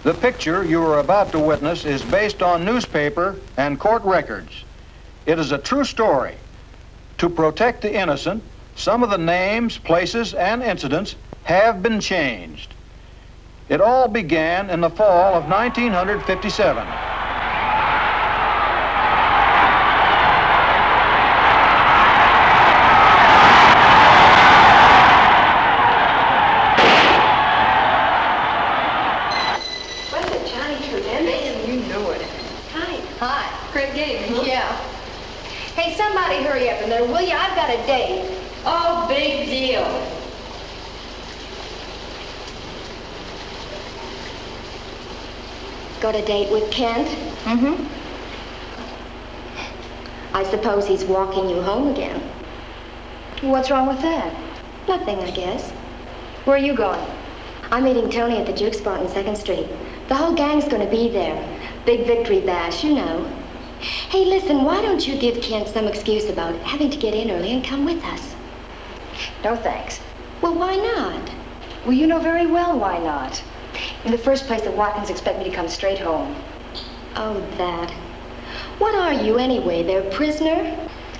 The picture you are about to witness is based on newspaper and court records. It is a true story. To protect the innocent, some of the names, places, and incidents have been changed. It all began in the fall of 1957. Hey, somebody hurry up in there, will you? I've got a date. Oh, big deal. Got a date with Kent? Mm-hmm. I suppose he's walking you home again. What's wrong with that? Nothing, I guess. Where are you going? I'm meeting Tony at the juke spot on 2nd Street. The whole gang's gonna be there. Big victory bash, you know. Hey, listen, why don't you give Kent some excuse about having to get in early and come with us? No, thanks. Well, why not? Well, you know very well why not. In the first place, the Watkins expect me to come straight home. Oh, that. What are you, anyway? Their prisoner?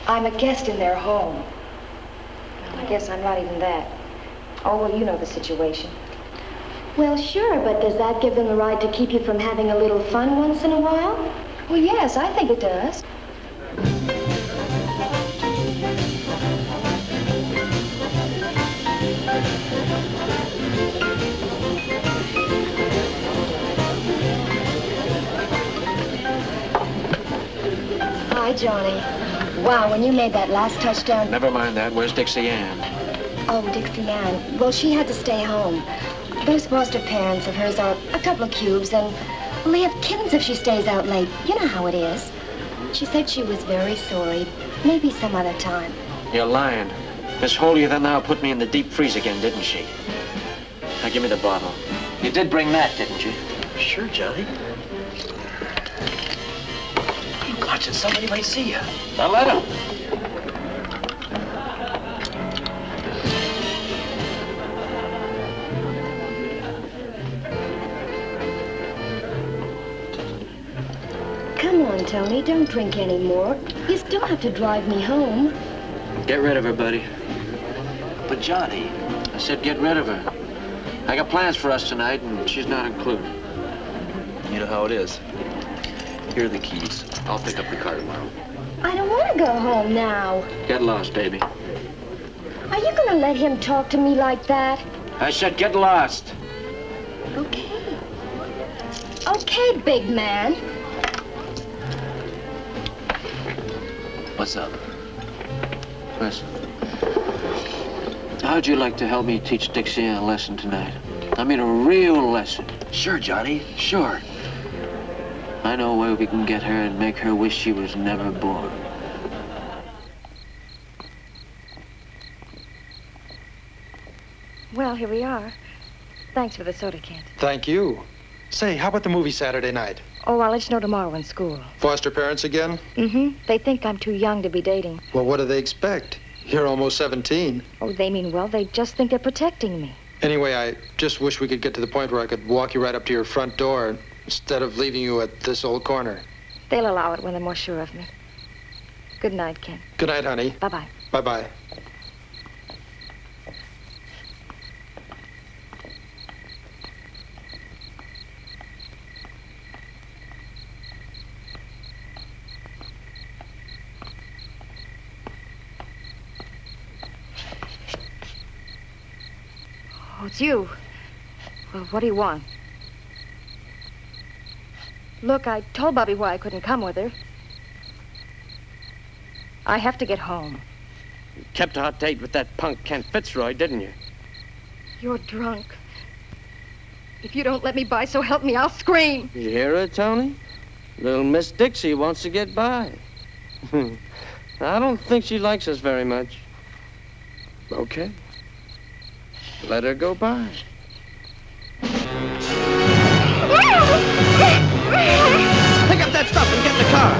I'm a guest in their home. Well, I guess I'm not even that. Oh, well, you know the situation. Well, sure, but does that give them the right to keep you from having a little fun once in a while? Well, yes, I think it does. Hi, Johnny. Wow, when you made that last touchdown... Never mind that. Where's Dixie Ann? Oh, Dixie Ann. Well, she had to stay home. Those foster parents of hers are a couple of cubes, and well, they have kittens if she stays out late. You know how it is. She said she was very sorry. Maybe some other time. You're lying. Miss Holy then now put me in the deep freeze again, didn't she? Now give me the bottle. You did bring that, didn't you? Sure, Johnny. Watch it, somebody might see you. Now let him. Come on, Tony, don't drink any more. You still have to drive me home. Get rid of her, buddy. But Johnny... I said get rid of her. I got plans for us tonight, and she's not included. You know how it is. Here are the keys. I'll pick up the car tomorrow. I don't want to go home now. Get lost, baby. Are you going to let him talk to me like that? I said get lost. Okay. Okay, big man. What's up? Listen. How'd you like to help me teach Dixie a lesson tonight? I mean a real lesson. Sure, Johnny. Sure. I know a way we can get her and make her wish she was never born. Well, here we are. Thanks for the soda, Kent. Thank you. Say, how about the movie Saturday night? Oh, I'll let you know tomorrow in school. Foster parents again? Mm-hmm. They think I'm too young to be dating. Well, what do they expect? You're almost 17. Oh, they mean well. They just think they're protecting me. Anyway, I just wish we could get to the point where I could walk you right up to your front door instead of leaving you at this old corner. They'll allow it when they're more sure of me. Good night, Ken. Good night, honey. Bye-bye. Bye-bye. Oh, it's you. Well, what do you want? Look, I told Bobby why I couldn't come with her. I have to get home. You kept a hot date with that punk Kent Fitzroy, didn't you? You're drunk. If you don't let me by, so help me, I'll scream. You hear her, Tony? Little Miss Dixie wants to get by. I don't think she likes us very much. Okay. Let her go by. Pick up that stuff and get in the car.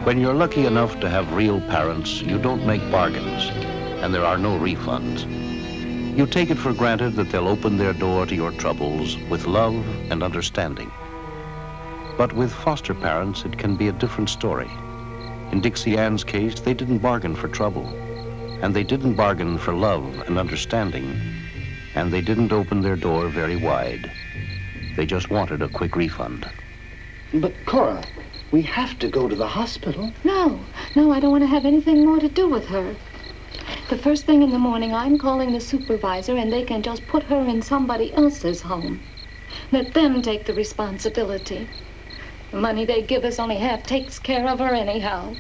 When you're lucky enough to have real parents, you don't make bargains, and there are no refunds. You take it for granted that they'll open their door to your troubles with love and understanding. But with foster parents, it can be a different story. In Dixie Ann's case, they didn't bargain for trouble, and they didn't bargain for love and understanding, and they didn't open their door very wide. They just wanted a quick refund. But, Cora, we have to go to the hospital. No, I don't want to have anything more to do with her. The first thing in the morning, I'm calling the supervisor, and they can just put her in somebody else's home. Let them take the responsibility. The money they give us only half takes care of her anyhow.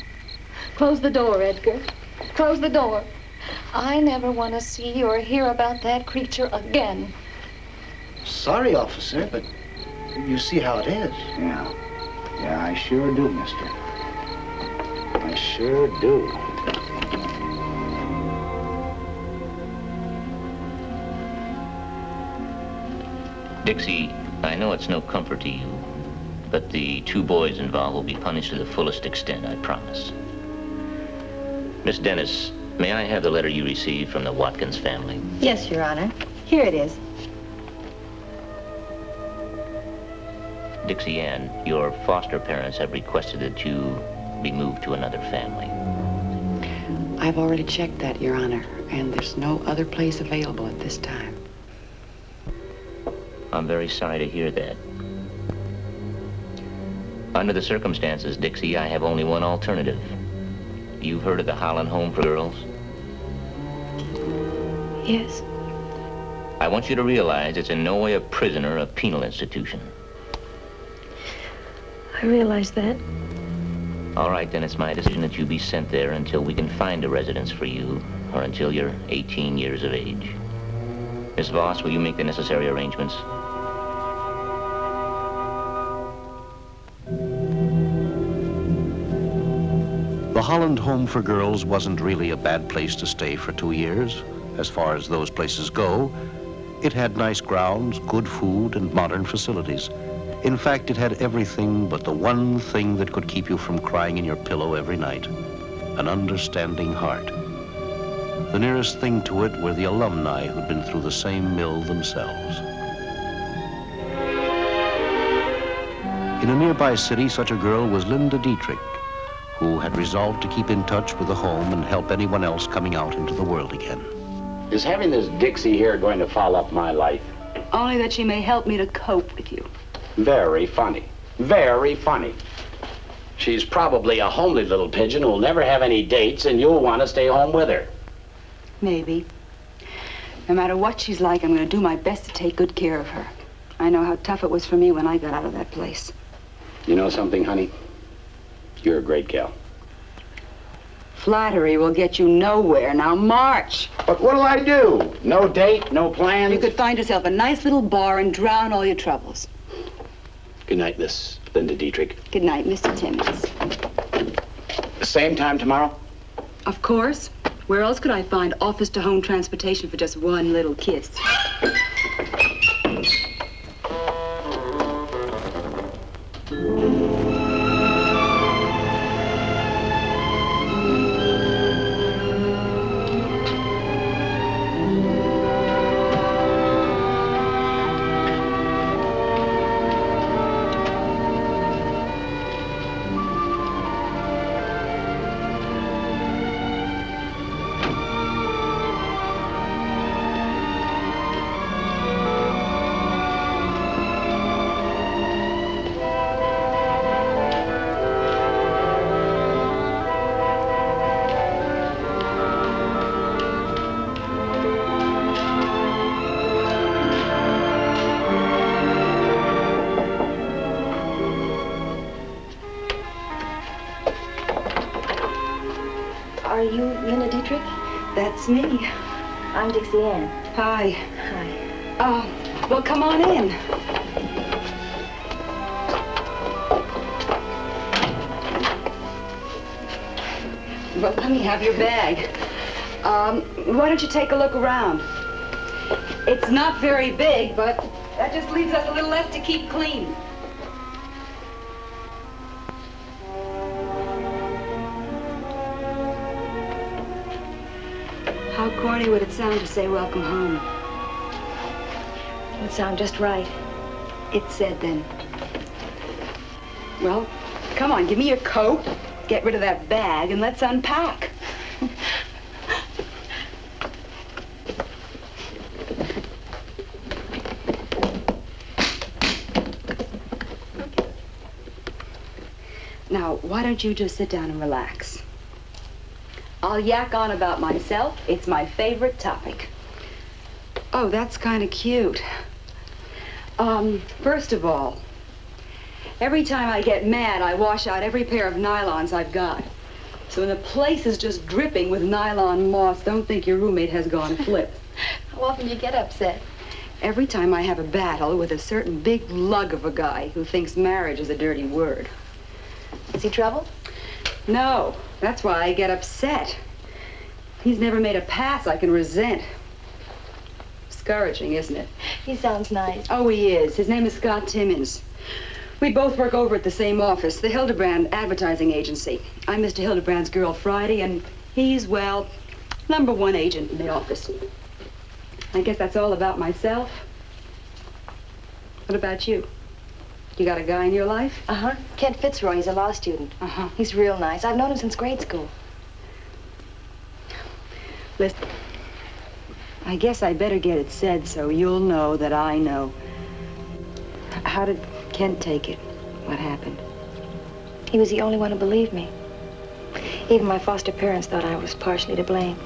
Close the door, Edgar. Close the door. I never want to see or hear about that creature again. Sorry, officer, but you see how it is. Yeah, I sure do, mister. I sure do. Dixie, I know it's no comfort to you, but the 2 boys involved will be punished to the fullest extent, I promise. Miss Dennis, may I have the letter you received from the Watkins family? Yes, Your Honor. Here it is. Dixie Ann, your foster parents have requested that you be moved to another family. I've already checked that, Your Honor, and there's no other place available at this time. I'm very sorry to hear that. Under the circumstances, Dixie, I have only one alternative. You've heard of the Holland Home for Girls? Yes. I want you to realize it's in no way a prison or a penal institution. I realize that. All right, then it's my decision that you be sent there until we can find a residence for you, or until you're 18 years of age. Miss Voss, will you make the necessary arrangements? The Holland Home for Girls wasn't really a bad place to stay for 2 years. As far as those places go, it had nice grounds, good food, and modern facilities. In fact, it had everything but the one thing that could keep you from crying in your pillow every night: an understanding heart. The nearest thing to it were the alumni who'd been through the same mill themselves. In a nearby city, such a girl was Linda Dietrich, who had resolved to keep in touch with the home and help anyone else coming out into the world again. Is having this Dixie here going to foul up my life? Only that she may help me to cope with you. Very funny. Very funny. She's probably a homely little pigeon who'll never have any dates, and you'll want to stay home with her. Maybe. No matter what she's like, I'm going to do my best to take good care of her. I know how tough it was for me when I got out of that place. You know something, honey? You're a great gal. Flattery will get you nowhere. Now march. But what'll I do? No date, no plans? You could find yourself a nice little bar and drown all your troubles. Good night, Miss Linda Dietrich. Good night, Mr. Timmons. Same time tomorrow? Of course. Where else could I find office-to-home transportation for just one little kiss? Are you Linda Dietrich? That's me. I'm Dixie Ann. Hi. Hi. Oh, well, come on in. Well, let me have your bag. Why don't you take a look around? It's not very big, but that just leaves us a little less to keep clean. funny would it sound to say welcome home? It would sound just right. It's said then. Well, come on, give me your coat, get rid of that bag, and let's unpack. Now, why don't you just sit down and relax? I'll yak on about myself. It's my favorite topic. Oh, that's kind of cute. First of all, every time I get mad, I wash out every pair of nylons I've got. So when the place is just dripping with nylon moss, don't think your roommate has gone flip. How often do you get upset? Every time I have a battle with a certain big lug of a guy who thinks marriage is a dirty word. Is he trouble? No, that's why I get upset. He's never made a pass I can resent. Discouraging, isn't it? He sounds nice. Oh, he is. His name is Scott Timmons. We both work over at the same office, the Hildebrand Advertising Agency. I'm Mr. Hildebrand's girl Friday, and he's, well, #1 agent in the office. I guess that's all about myself. What about you? You got a guy in your life? Uh-huh. Kent Fitzroy, he's a law student. Uh-huh. He's real nice. I've known him since grade school. Listen, I guess I better get it said so you'll know that I know. How did Kent take it? What happened? He was the only one who believed me. Even my foster parents thought I was partially to blame.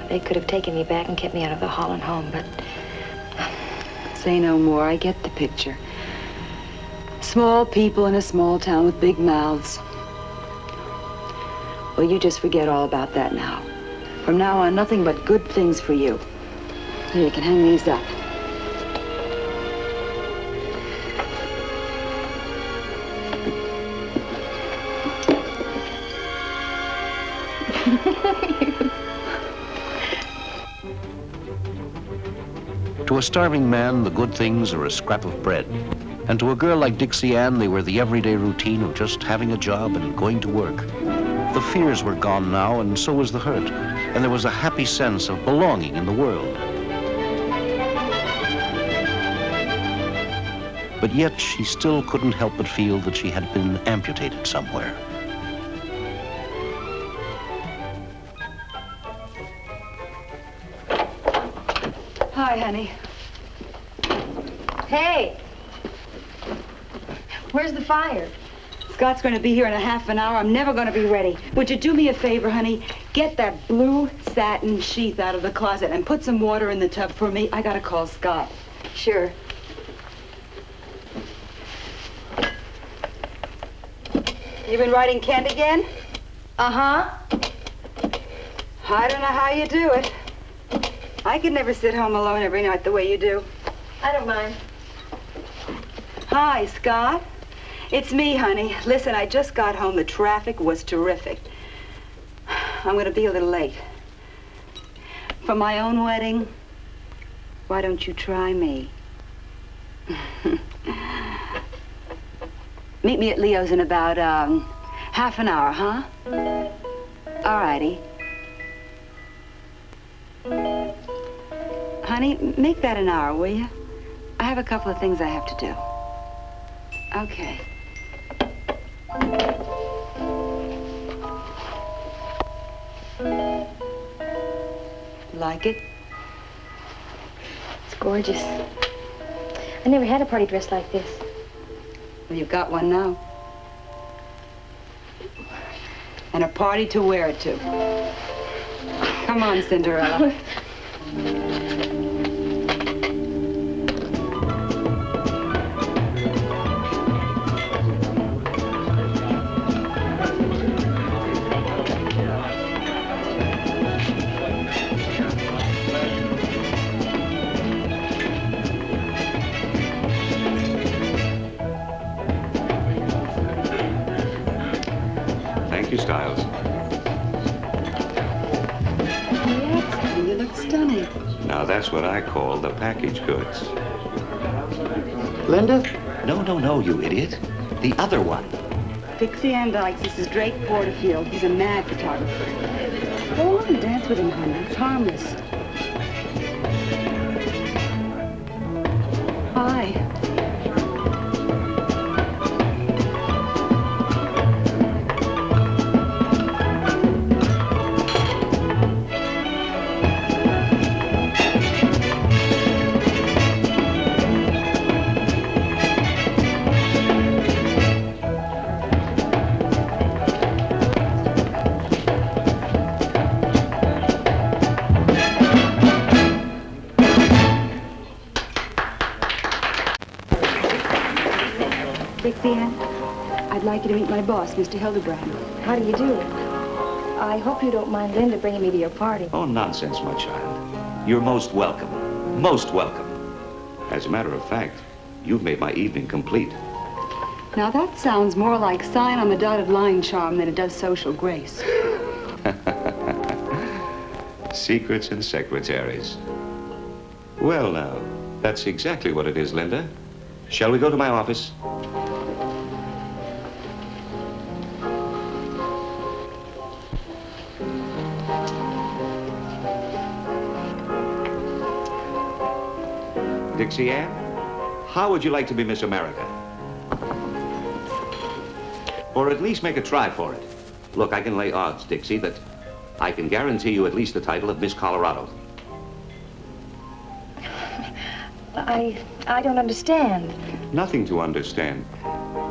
They could have taken me back and kept me out of the Holland home, but... Say no more. I get the picture. Small people in a small town with big mouths. Well, you just forget all about that now. From now on, nothing but good things for you. Here, you can hang these up. To a starving man, the good things are a scrap of bread. And to a girl like Dixie Ann, they were the everyday routine of just having a job and going to work. The fears were gone now, and so was the hurt. And there was a happy sense of belonging in the world. But yet, she still couldn't help but feel that she had been amputated somewhere. Hi, honey. Hey! Where's the fire? Scott's going to be here in a half an hour. I'm never going to be ready. Would you do me a favor, honey? Get that blue satin sheath out of the closet and put some water in the tub for me. I got to call Scott. Sure. You been writing Kent again? Uh-huh. I don't know how you do it. I could never sit home alone every night the way you do. I don't mind. Hi, Scott. It's me, honey. Listen, I just got home. The traffic was terrific. I'm going to be a little late. For my own wedding, why don't you try me? Meet me at Leo's in about half an hour, huh? All righty. Honey, make that an hour, will you? I have a couple of things I have to do. Okay. Like it? It's gorgeous. I never had a party dress like this. Well, you've got one now. And a party to wear it to. Come on, Cinderella. Thank you, Styles. Yes, you look stunning. Now that's what I call the package goods. Linda? No, you idiot. The other one. Dixie Ann Dykes, this is Drake Porterfield. He's a mad photographer. Go on and dance with him, honey. It's harmless. Hi. I'd like you to meet my boss, Mr. Hildebrand. How do you do? I hope you don't mind Linda bringing me to your party. Oh, nonsense, my child. You're most welcome. Most welcome. As a matter of fact, you've made my evening complete. Now that sounds more like sign on the dotted line charm than it does social grace. Secrets and secretaries. Well, now, that's exactly what it is, Linda. Shall we go to my office? Dixie Ann, how would you like to be Miss America? Or at least make a try for it. Look, I can lay odds, Dixie, that I can guarantee you at least the title of Miss Colorado. I don't understand. Nothing to understand.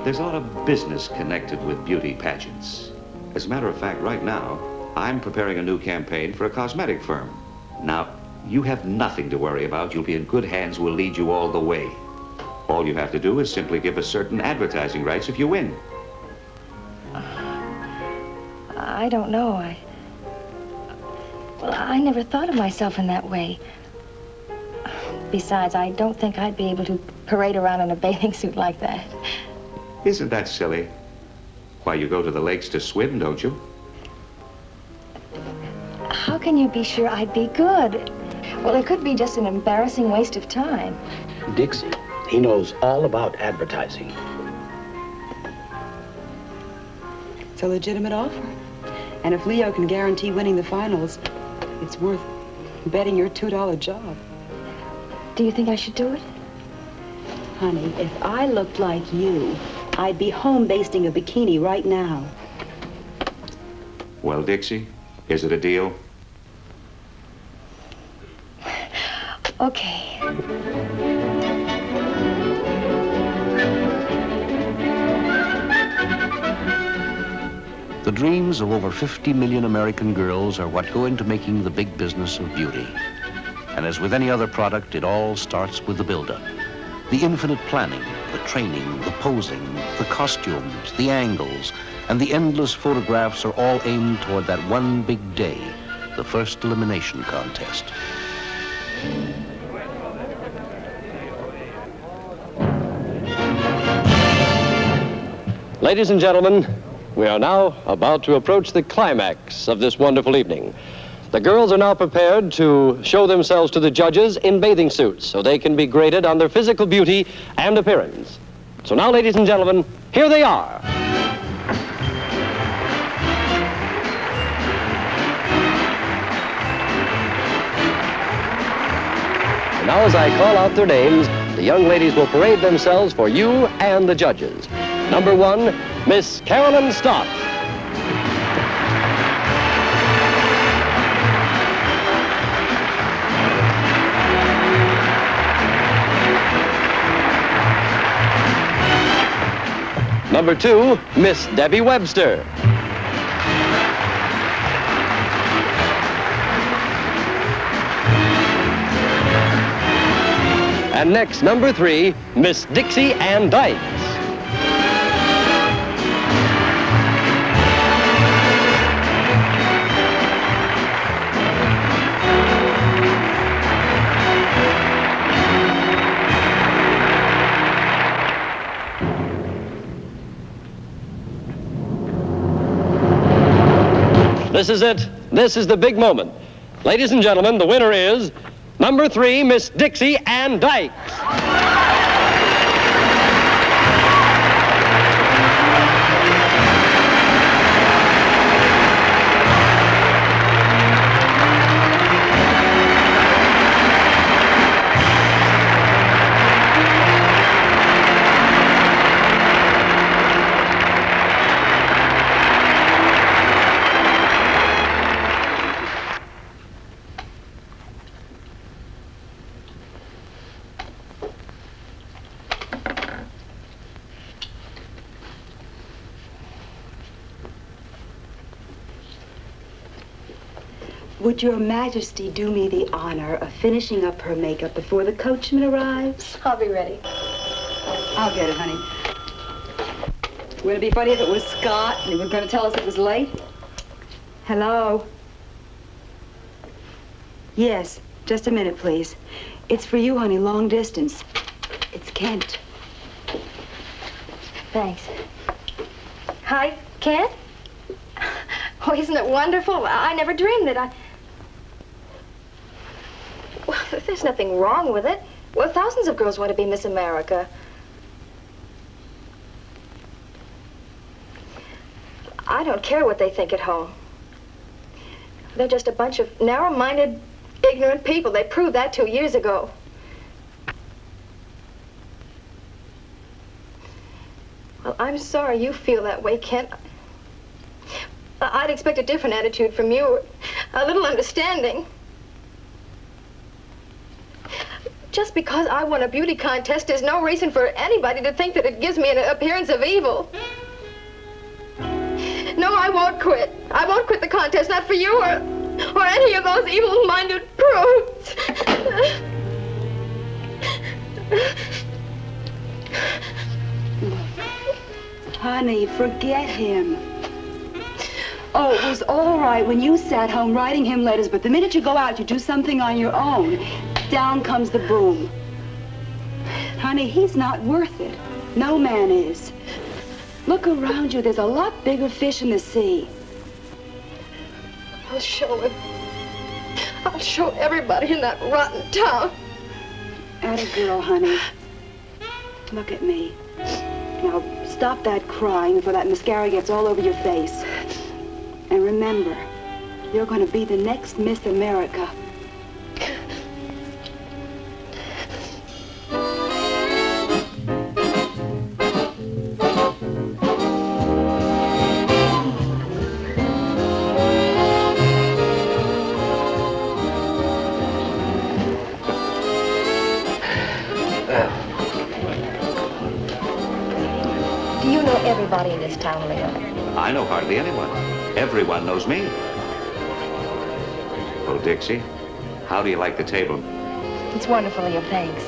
There's a lot of business connected with beauty pageants. As a matter of fact, right now, I'm preparing a new campaign for a cosmetic firm. Now, you have nothing to worry about. You'll be in good hands. We'll lead you all the way. All you have to do is simply give us certain advertising rights if you win. I don't know. Well, I never thought of myself in that way. Besides, I don't think I'd be able to parade around in a bathing suit like that. Isn't that silly? Why, you go to the lakes to swim, don't you? How can you be sure I'd be good? Well, it could be just an embarrassing waste of time. Dixie, he knows all about advertising. It's a legitimate offer. And if Leo can guarantee winning the finals, it's worth betting your $2 job. Do you think I should do it? Honey, if I looked like you, I'd be home basting a bikini right now. Well, Dixie, is it a deal? Okay. The dreams of over 50 million American girls are what go into making the big business of beauty. And as with any other product, it all starts with the build-up. The infinite planning, the training, the posing, the costumes, the angles, and the endless photographs are all aimed toward that one big day, the first elimination contest. Ladies and gentlemen, we are now about to approach the climax of this wonderful evening. The girls are now prepared to show themselves to the judges in bathing suits so they can be graded on their physical beauty and appearance. So now, ladies and gentlemen, here they are. And now as I call out their names, the young ladies will parade themselves for you and the judges. Number 1, Miss Carolyn Stott. Number 2, Miss Debbie Webster. And next, number 3, Miss Dixie Ann Dykes. This is it. This is the big moment. Ladies and gentlemen, the winner is number 3, Miss Dixie Ann Dykes. Would Your Majesty do me the honor of finishing up her makeup before the coachman arrives? I'll be ready. I'll get it, honey. Would it be funny if it was Scott and he was going to tell us it was late? Hello? Yes, just a minute, please. It's for you, honey, long distance. It's Kent. Thanks. Hi, Kent? Oh, isn't it wonderful? I never dreamed that I... Well, there's nothing wrong with it. Well, thousands of girls want to be Miss America. I don't care what they think at home. They're just a bunch of narrow-minded, ignorant people. They proved that 2 years ago. Well, I'm sorry you feel that way, Kent. I'd expect a different attitude from you, a little understanding. Just because I won a beauty contest is no reason for anybody to think that it gives me an appearance of evil. No, I won't quit. I won't quit the contest, not for you or any of those evil-minded prudes. Honey, forget him. Oh, it was all right when you sat home writing him letters, but the minute you go out, you do something on your own, down comes the boom. Honey, he's not worth it. No man is. Look around you. There's a lot bigger fish in the sea. I'll show him. I'll show everybody in that rotten town. Atta girl, honey. Look at me. Now, stop that crying before that mascara gets all over your face. And remember, you're going to be the next Miss America. Do you know everybody in this town, Leo? I know hardly anyone. Everyone knows me. Oh, Dixie, how do you like the table? It's wonderful, Leo. Thanks.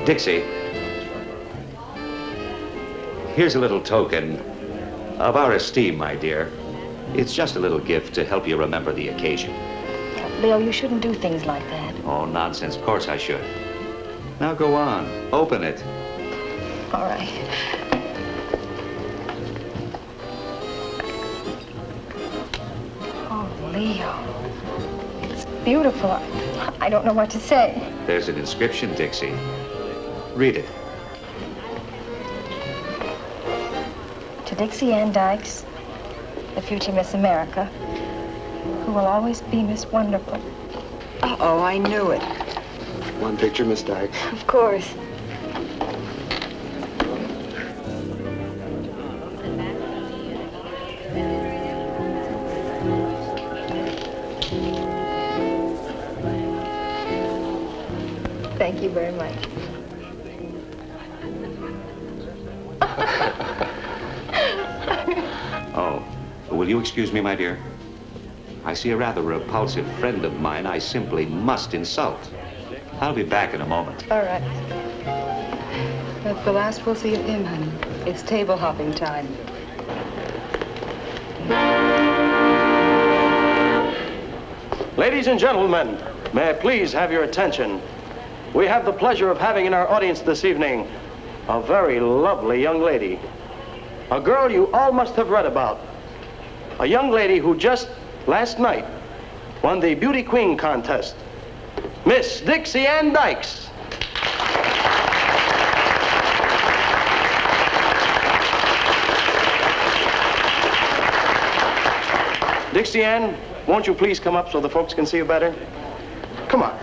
Dixie, here's a little token of our esteem, my dear. It's just a little gift to help you remember the occasion. Leo, you shouldn't do things like that. Oh, nonsense. Of course I should. Now go on. Open it. All right. Oh, Leo. It's beautiful. I don't know what to say. There's an inscription, Dixie. Read it. To Dixie Ann Dykes, the future Miss America, who will always be Miss Wonderful. Uh-oh, I knew it. One picture, Miss Dykes. Of course. Thank you very much. Oh, will you excuse me, my dear? I see a rather repulsive friend of mine I simply must insult. I'll be back in a moment. All right. That's the last we'll see of him, honey. It's table hopping time. Ladies and gentlemen, may I please have your attention? We have the pleasure of having in our audience this evening a very lovely young lady. A girl you all must have read about. A young lady who just last night won the Beauty Queen contest. Miss Dixie Ann Dykes. Dixie Ann, won't you please come up so the folks can see you better? Come on.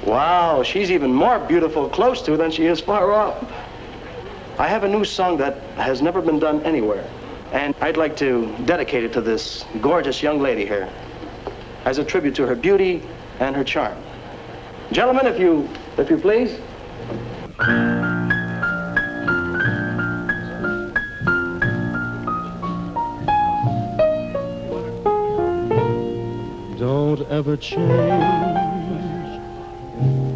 Wow, she's even more beautiful close to than she is far off. I have a new song that has never been done anywhere, and I'd like to dedicate it to this gorgeous young lady here as a tribute to her beauty and her charm. Gentlemen, if you If you please. Don't ever change.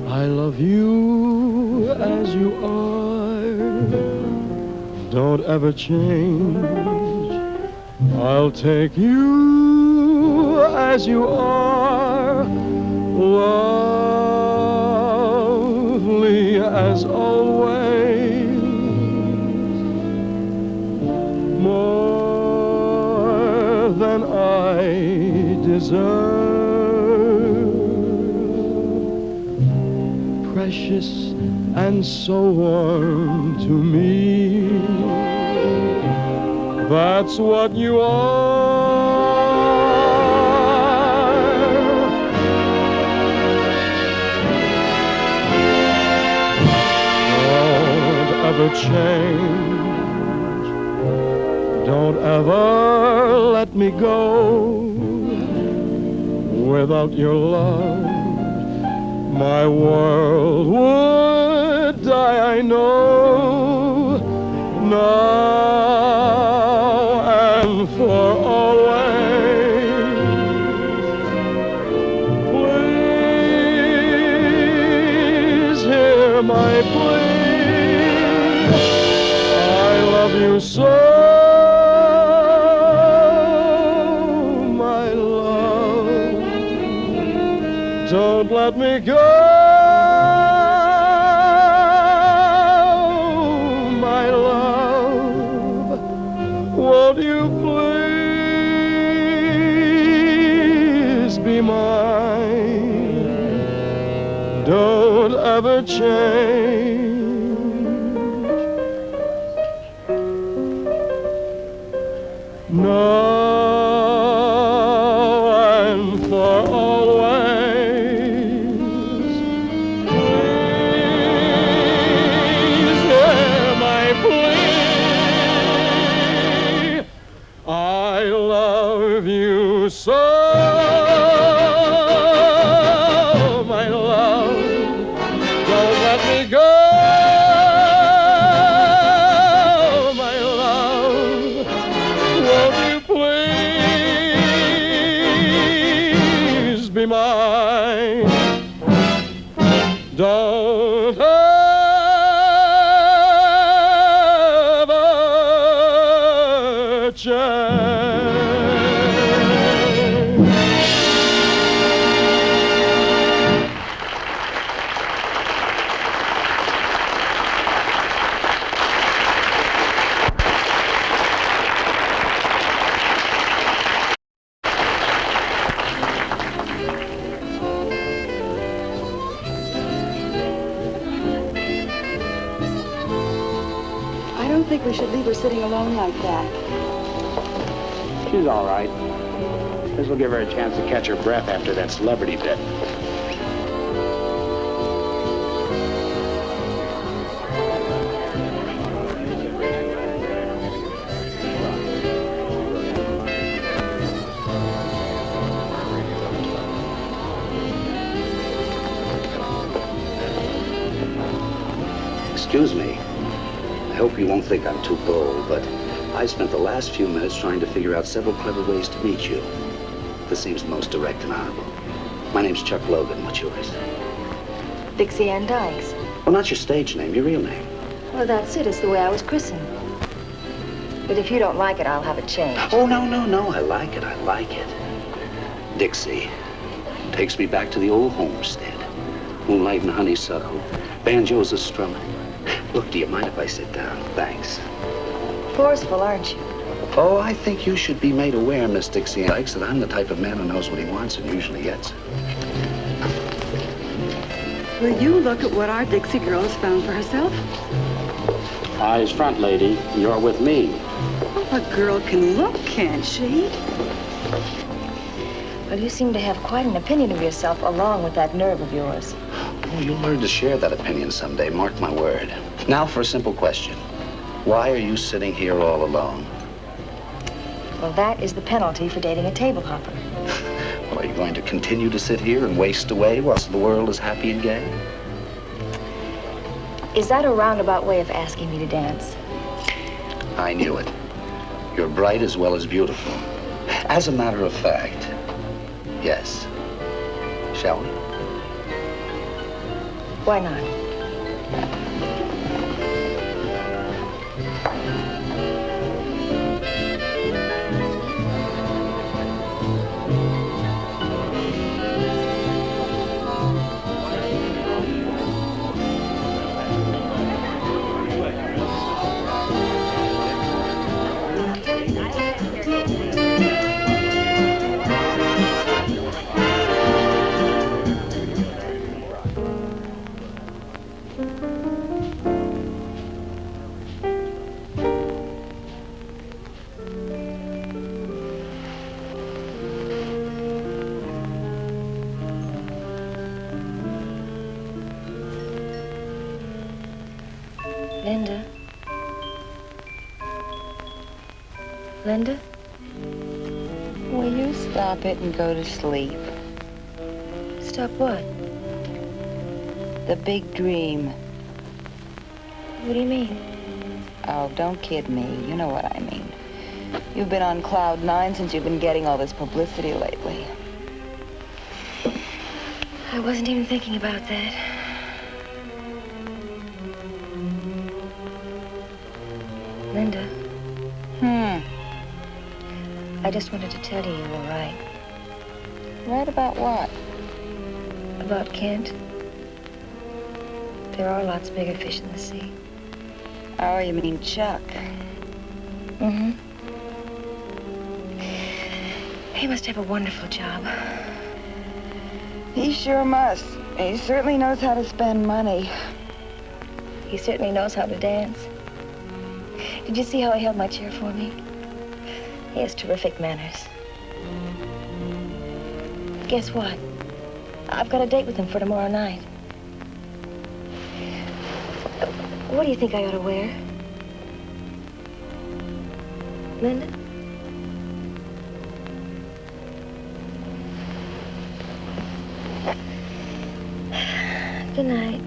I love you as you are. Don't ever change. I'll take you as you are. Lovely as always. More than I deserve. Precious and so warm to me. That's what you are. Don't ever change. Don't ever let me go. Without your love, my world would die, I know. Now and for always. Please hear my plea. I love you so. Don't let me go, my love. Won't you please be mine? Don't ever change. No. So, my love, don't let me go, my love. Won't you please be mine? Don't ever change. We should leave her sitting alone like that. She's all right. This will give her a chance to catch her breath after that celebrity bit. Excuse me. I hope you won't think I'm too bold, but I spent the last few minutes trying to figure out several clever ways to meet you. This seems the most direct and honorable. My name's Chuck Logan. What's yours? Dixie Ann Dykes. Well, not your stage name, your real name. Well, that's it. It's the way I was christened. But if you don't like it, I'll have it changed. Oh, no. I like it. Dixie. Takes me back to the old homestead. Moonlight and honeysuckle. Banjos are strumming. Look, do you mind if I sit down? Thanks. Forceful, aren't you? Oh, I think you should be made aware, Miss Dixie Dykes, that I'm the type of man who knows what he wants and usually gets it. Will you look at what our Dixie girl has found for herself? Eyes front, lady. You're with me. A girl can look, can't she? Well, you seem to have quite an opinion of yourself along with that nerve of yours. Oh, you'll learn to share that opinion someday, mark my word. Now for a simple question. Why are you sitting here all alone? Well, that is the penalty for dating a table hopper. Well, are you going to continue to sit here and waste away whilst the world is happy and gay? Is that a roundabout way of asking me to dance? I knew it. You're bright as well as beautiful. As a matter of fact, yes. Shall we? Why not? Linda? Linda? Will you stop it and go to sleep? Stop what? The big dream. What do you mean? Oh, don't kid me. You know what I mean. You've been on cloud 9 since you've been getting all this publicity lately. I wasn't even thinking about that. Linda. I just wanted to tell you were right. Right about what? About Kent. There are lots bigger fish in the sea. Oh, you mean Chuck? Mm-hmm. He must have a wonderful job. He sure must. He certainly knows how to spend money. He certainly knows how to dance. Did you see how he held my chair for me? He has terrific manners. Guess what? I've got a date with him for tomorrow night. What do you think I ought to wear? Linda? Good night.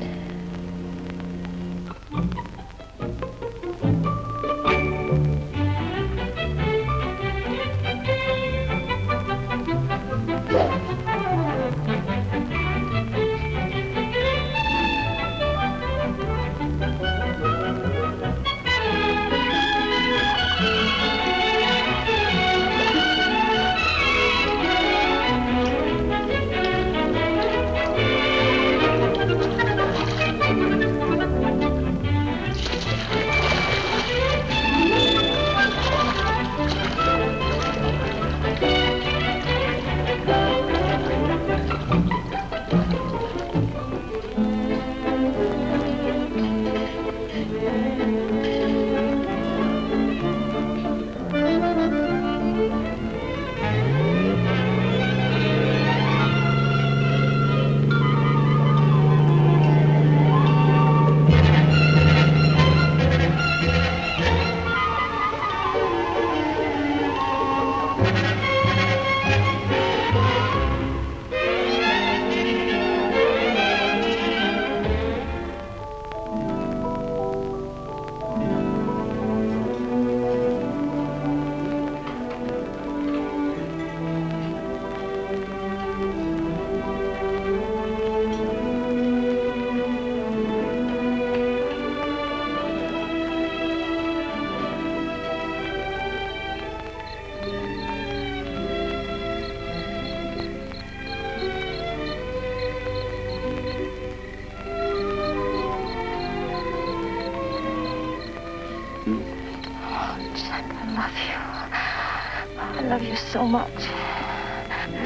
So much.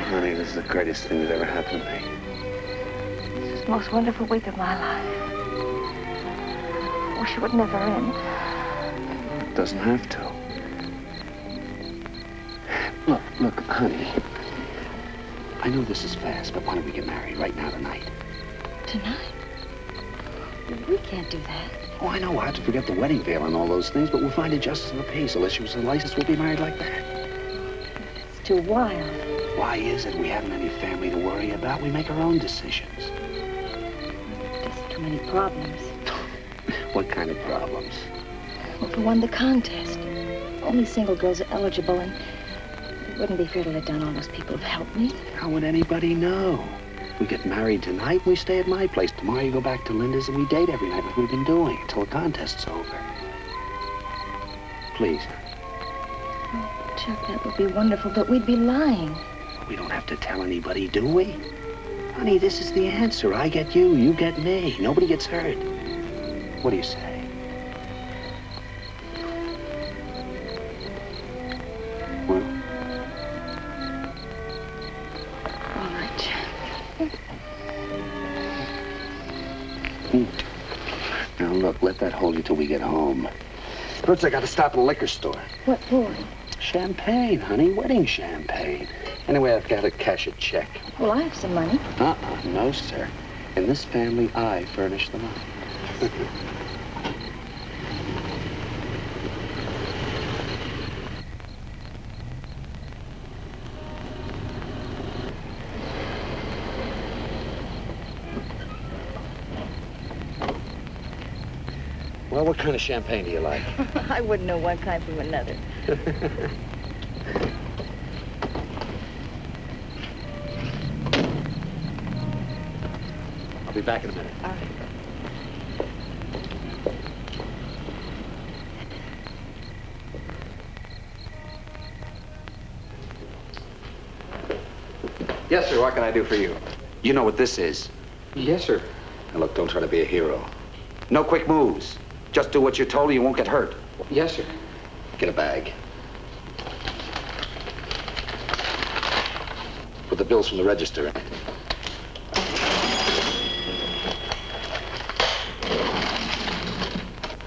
Honey, this is the greatest thing that ever happened to me. This is the most wonderful week of my life. I wish it would never end. It doesn't have to. Look, honey. I know this is fast, but why don't we get married right now tonight? Tonight? We can't do that. Oh, I know. We'll have to forget the wedding veil and all those things, but we'll find a justice of the peace. Unless she was a license, we'll be married like that. Too wild. Why is it we haven't any family to worry about? We make our own decisions. Just too many problems. What kind of problems? Well, for one, the contest. Only single girls are eligible, and it wouldn't be fair to let down all those people who've helped me. How would anybody know? We get married tonight, we stay at my place. Tomorrow you go back to Linda's and we date every night like we've been doing until the contest's over. Please. Oh, Chuck, that would be wonderful, but we'd be lying. We don't have to tell anybody, do we? Honey, this is the answer. I get you, you get me. Nobody gets hurt. What do you say? Well? All right, Chuck. Now, look, let that hold you till we get home. First, I got to stop at a liquor store. What for? Champagne, honey. Wedding champagne. Anyway, I've got to cash a check. Well, I have some money. No, sir. In this family, I furnish the money. Well, what kind of champagne do you like? I wouldn't know one kind from another. I'll be back in a minute. All right. Yes, sir. What can I do for you? You know what this is? Yes, sir. Now, look, don't try to be a hero. No quick moves. Just do what you're told and you won't get hurt. Yes, sir. Get a bag. Put the bills from the register in it.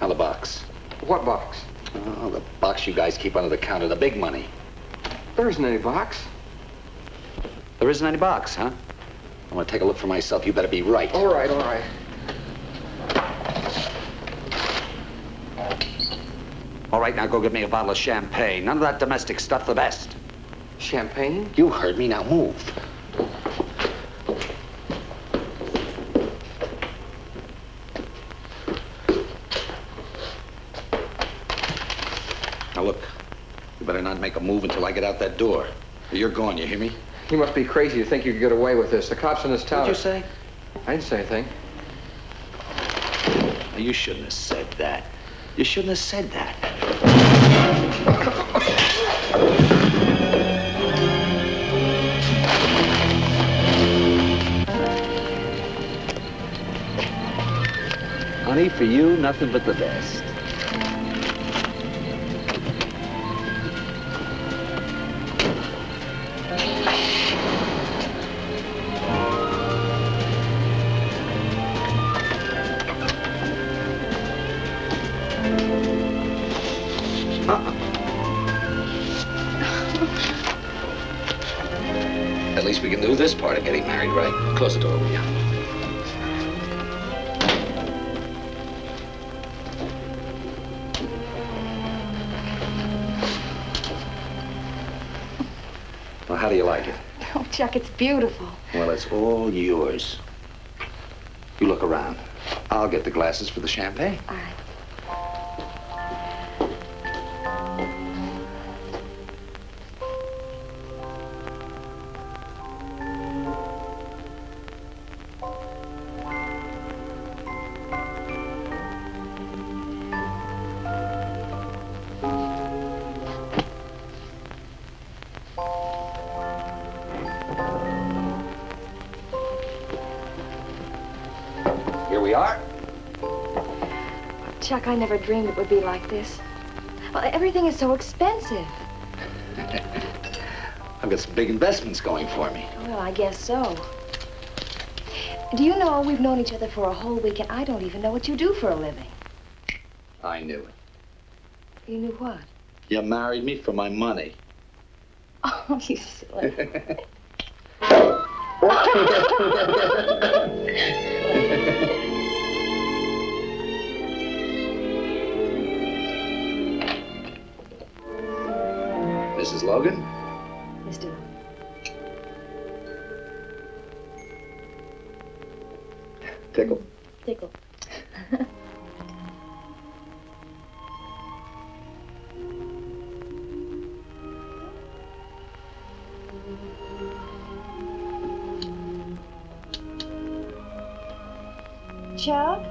Now the box. What box? Oh, the box you guys keep under the counter, the big money. There isn't any box. There isn't any box, huh? I'm gonna take a look for myself. You better be right. All right, all right. All right, now go get me a bottle of champagne. None of that domestic stuff, the best. Champagne? You heard me, now move. Now look, you better not make a move until I get out that door. Or you're gone, you hear me? You must be crazy to think you could get away with this. The cops in this town... What'd you say? I didn't say anything. Now, you shouldn't have said that. You shouldn't have said that. Honey, for you, nothing but the best. At least we can do this part of getting married, right? Close the door, will you? Well, how do you like it? Oh, Chuck, it's beautiful. Well, it's all yours. You look around. I'll get the glasses for the champagne. All right. Here we are. Chuck, I never dreamed it would be like this. Well, everything is so expensive. I've got some big investments going for me. Well, I guess so. Do you know, we've known each other for a whole week, and I don't even know what you do for a living. I knew it. You knew what? You married me for my money. Oh, you silly. Mrs. Logan? Mr. Tickle. Tickle. Chuck?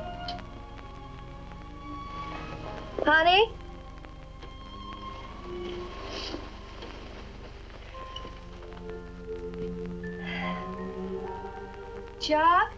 Honey? Chuck?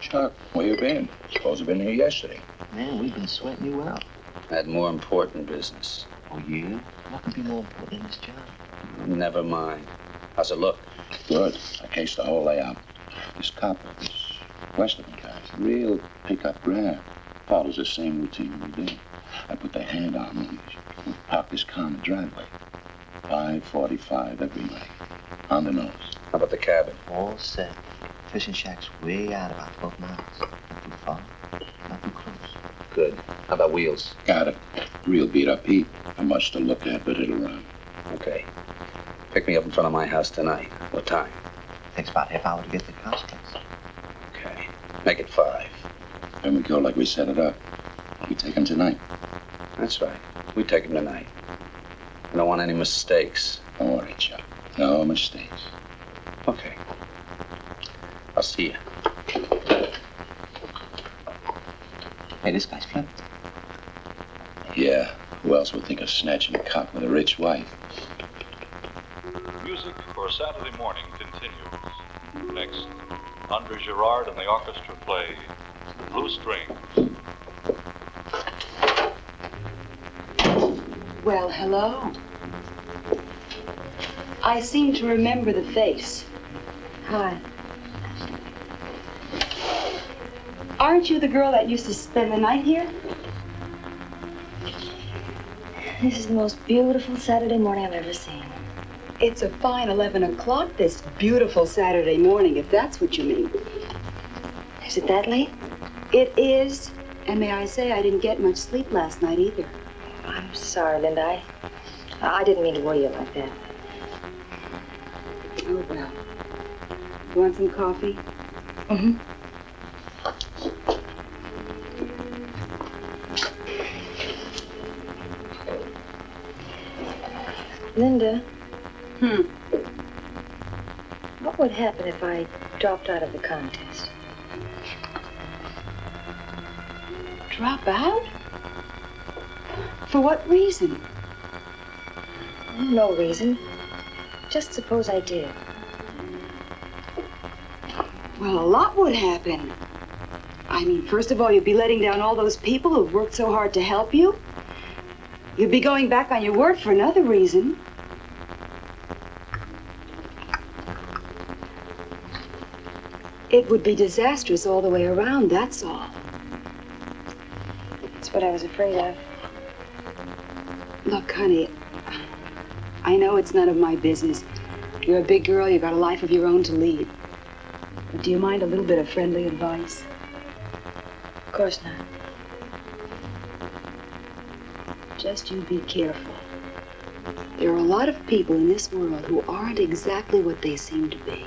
Chuck, where you been? Supposed to have been here yesterday. Man, we've been sweating you out. Had more important business. Oh, yeah? What could be more important than this job? Never mind. How's it look? Good. I cased the whole layout. This copper, this Westerly guy's real pick-up grab. Follows the same routine every day. I put the hand on him. We park this car in the driveway. 5:45 every night. On the nose. How about the cabin? All set. Fishing shack's way out about 12 miles. Not too far, not too close. Good. How about wheels? Got it. Real beat-up heap. Not much to look at, but it'll run. Okay. Pick me up in front of my house tonight. What time? Takes about half hour to get to the complex. Okay. Make it 5. Then we go like we set it up. We take him tonight. That's right. We take him tonight. I don't want any mistakes. Don't worry, Chuck. No mistakes. Okay. I'll see you. Hey, this guy's flipped. Yeah. Who else would think of snatching a cop with a rich wife? Music for Saturday morning continues. Next, Andre Girard and the orchestra play Blue Strings. Well, hello. I seem to remember the face. Hi. Aren't you the girl that used to spend the night here? This is the most beautiful Saturday morning I've ever seen. It's a fine 11 o'clock this beautiful Saturday morning, if that's what you mean. Is it that late? It is. And may I say, I didn't get much sleep last night either. I'm sorry, Linda. I didn't mean to worry you like that. Oh, well. You want some coffee? Mm-hmm. Linda. What would happen if I dropped out of the contest? Drop out? For what reason? No reason. Just suppose I did. Well, a lot would happen. I mean, first of all, you'd be letting down all those people who've worked so hard to help you. You'd be going back on your word for another reason. It would be disastrous all the way around, that's all. That's what I was afraid of. Look, honey, I know it's none of my business. You're a big girl, you've got a life of your own to lead. But do you mind a little bit of friendly advice? Of course not. Just you be careful. There are a lot of people in this world who aren't exactly what they seem to be.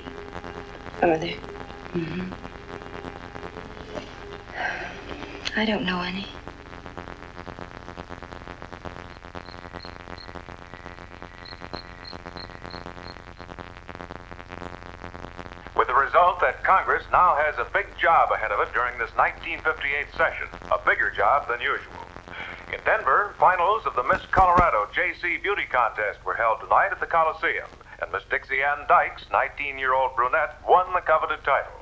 Are there? Mm-hmm. I don't know any. With the result that Congress now has a big job ahead of it during this 1958 session, a bigger job than usual. In Denver, finals of the Miss Colorado JC Beauty Contest were held tonight at the Coliseum, and Miss Dixie Ann Dykes, 19-year-old brunette, won the coveted title.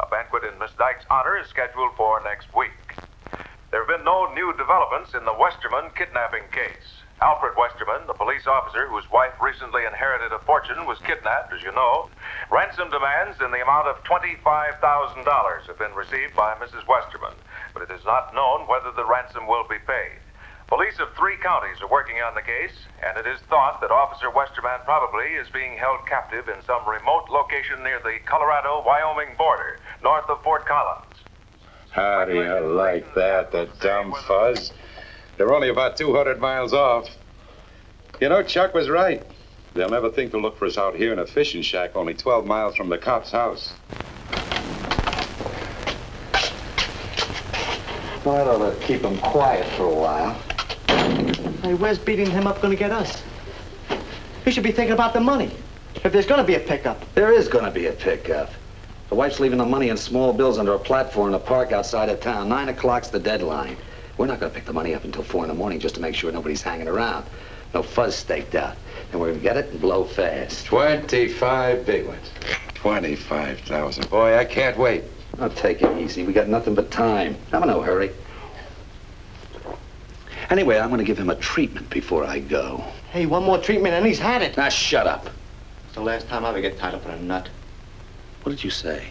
A banquet in Miss Dykes' honor is scheduled for next week. There have been no new developments in the Westerman kidnapping case. Alfred Westerman, the police officer whose wife recently inherited a fortune, was kidnapped, as you know. Ransom demands in the amount of $25,000 have been received by Mrs. Westerman, but it is not known whether the ransom will be paid. Police of 3 counties are working on the case, and it is thought that Officer Westerman probably is being held captive in some remote location near the Colorado-Wyoming border, north of Fort Collins. How do you like that, the dumb fuzz? They're only about 200 miles off. You know, Chuck was right. They'll never think to look for us out here in a fishing shack only 12 miles from the cop's house. Well, that ought to keep them quiet for a while. Hey, where's beating him up gonna get us? He should be thinking about the money. If there's gonna be a pickup. There is gonna be a pickup. The wife's leaving the money in small bills under a platform in a park outside of town. 9 o'clock's the deadline. We're not gonna pick the money up until 4 in the morning just to make sure nobody's hanging around. No fuzz staked out. And we're gonna get it and blow fast. 25 big ones. 25,000. Boy, I can't wait. Now take it easy. We got nothing but time. I'm in no hurry. Anyway, I'm gonna give him a treatment before I go. Hey, one more treatment and he's had it. Now shut up. It's the last time I ever get tied up in a nut. What did you say?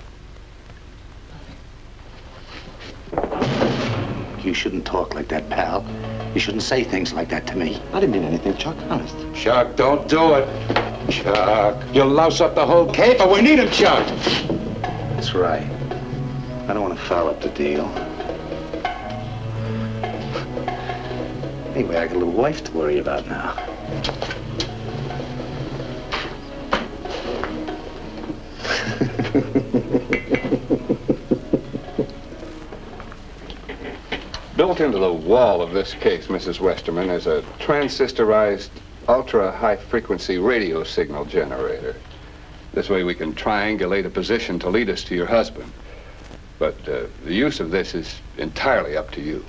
You shouldn't talk like that, pal. You shouldn't say things like that to me. I didn't mean anything, Chuck. Honest. Chuck, don't do it. Chuck, you'll louse up the whole caper. We need him, Chuck. That's right. I don't want to foul up the deal. Anyway, I got a little wife to worry about now. Built into the wall of this case, Mrs. Westerman, is a transistorized ultra-high-frequency radio signal generator. This way we can triangulate a position to lead us to your husband. But the use of this is entirely up to you.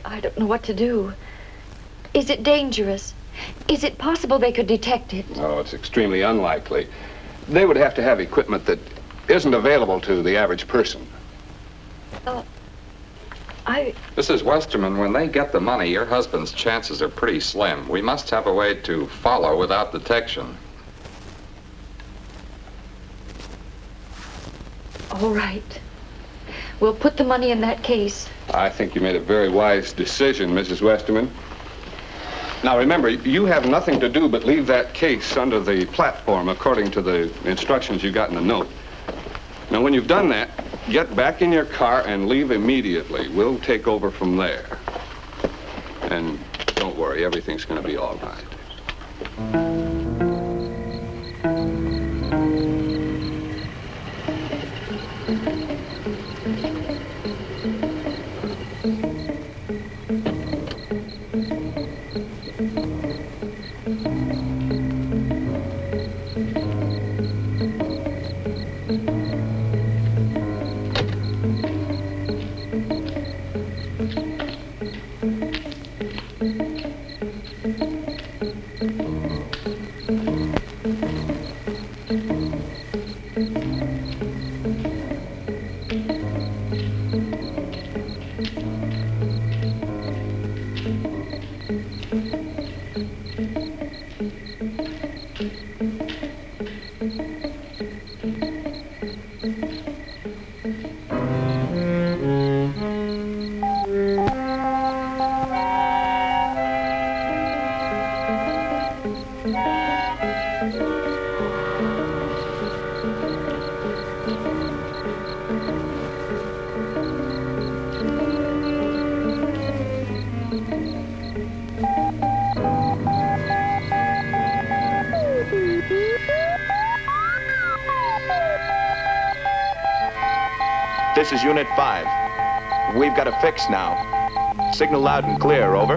I don't know what to do. Is it dangerous? Is it possible they could detect it? Oh, it's extremely unlikely. They would have to have equipment that isn't available to the average person. Mrs. Westerman, when they get the money, your husband's chances are pretty slim. We must have a way to follow without detection. All right. We'll put the money in that case. I think you made a very wise decision, Mrs. Westerman. Now remember, you have nothing to do but leave that case under the platform according to the instructions you got in the note. Now when you've done that, get back in your car and leave immediately. We'll take over from there. And don't worry, everything's going to be all right. This is Unit 5. We've got a fix now. Signal loud and clear, over.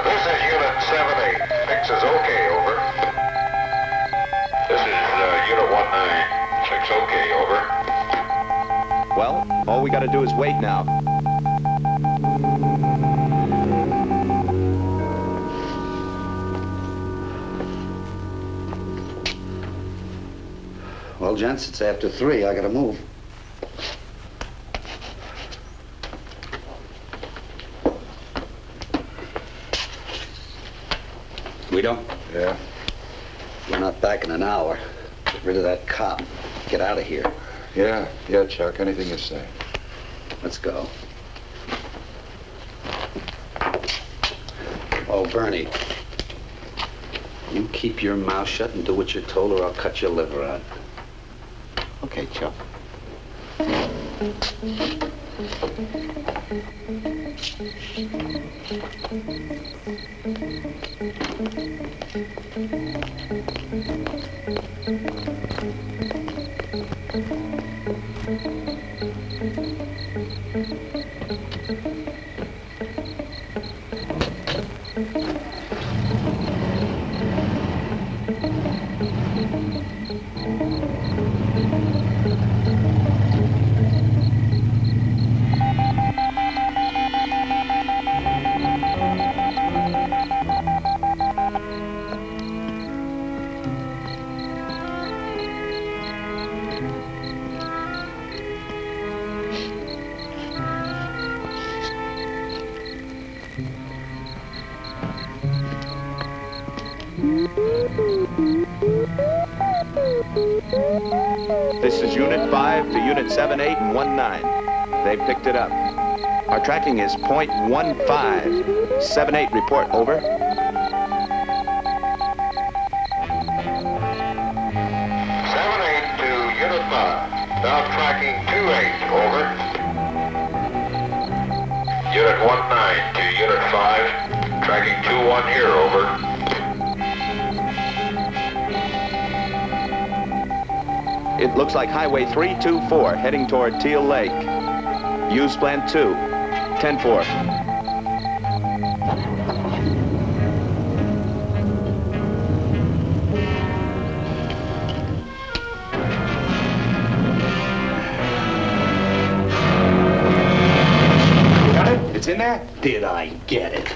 This is Unit 7-8. Fix is okay, over. This is Unit 19. Fix okay, over. Well, all we gotta do is wait now. Well, gents, it's after 3. I gotta move. Guido? Yeah? We're not back in an hour. Get rid of that cop. Get out of here. Yeah, Chuck. Anything you say. Let's go. Oh, Bernay. You keep your mouth shut and do what you're told or I'll cut your liver out. Okay, Chuck. This is Unit 5 to Unit 7, 8, and 1, 9. They picked it up. Our tracking is .15. 7, 8, report, over. 7-8 to Unit 5. Now tracking 2-8, over. Unit 1-9 to Unit 5. Tracking 2-1 here, over. It looks like Highway 324 heading toward Teal Lake. Use Plan 2. 10-4. Got it? It's in there? Did I get it?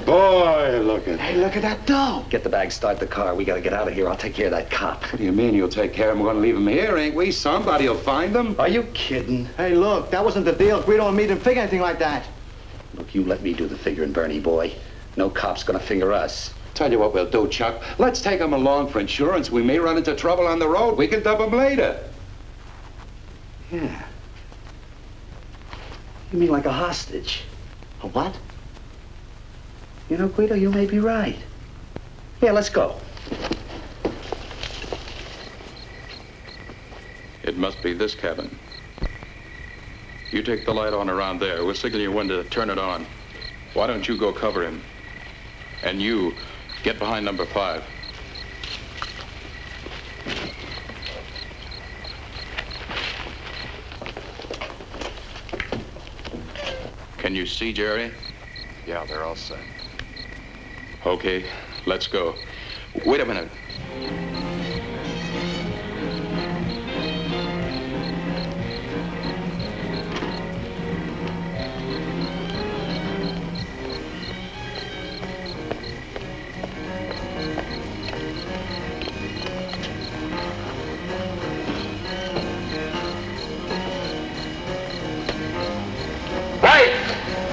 Boy, look at Hey, look at that dough. Get the bag, start the car. We gotta get out of here. I'll take care of that cop. What do you mean you'll take care of him? We're going to leave him here, ain't we? Somebody will find him. Are you kidding? Hey, look, that wasn't the deal. Guido and me didn't figure anything like that. Look, you let me do the figuring, Bernay boy. No cop's gonna finger us. Tell you what we'll do, Chuck. Let's take him along for insurance. We may run into trouble on the road. We can dump him later. Yeah. You mean like a hostage? A what? You know, Guido, you may be right. Yeah, let's go. It must be this cabin. You take the light on around there. We'll signal your window to turn it on. Why don't you go cover him? And you, get behind number 5. Can you see Jerry? Yeah, they're all set. Okay, let's go. Wait a minute.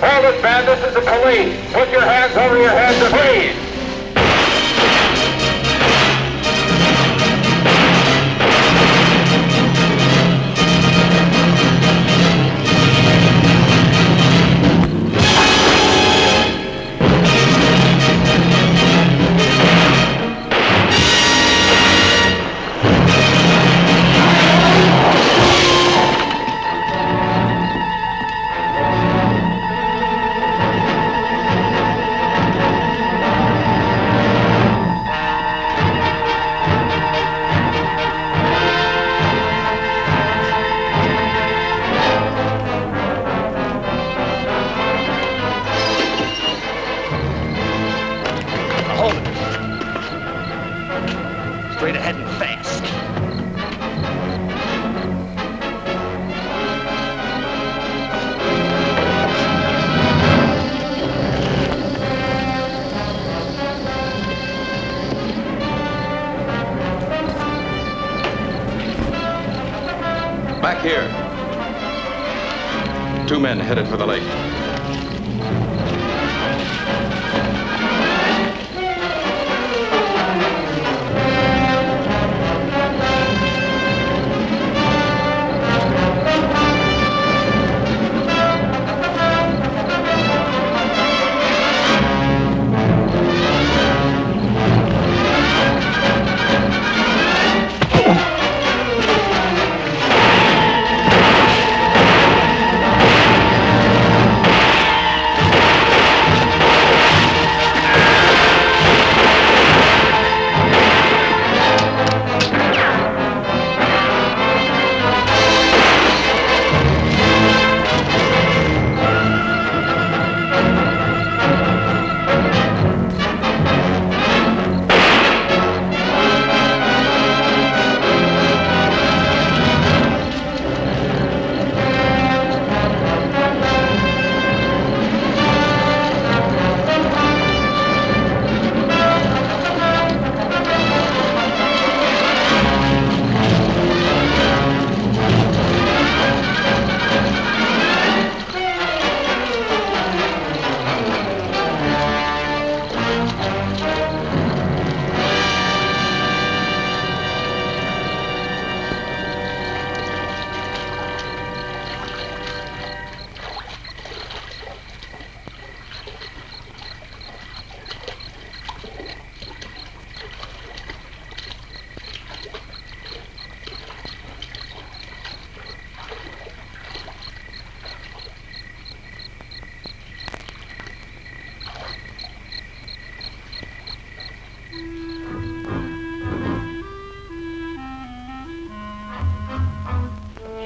Hold it, man. This is the police. Put your hands over your heads and breathe. Straight ahead and fast. Back here. 2 men headed for the lake.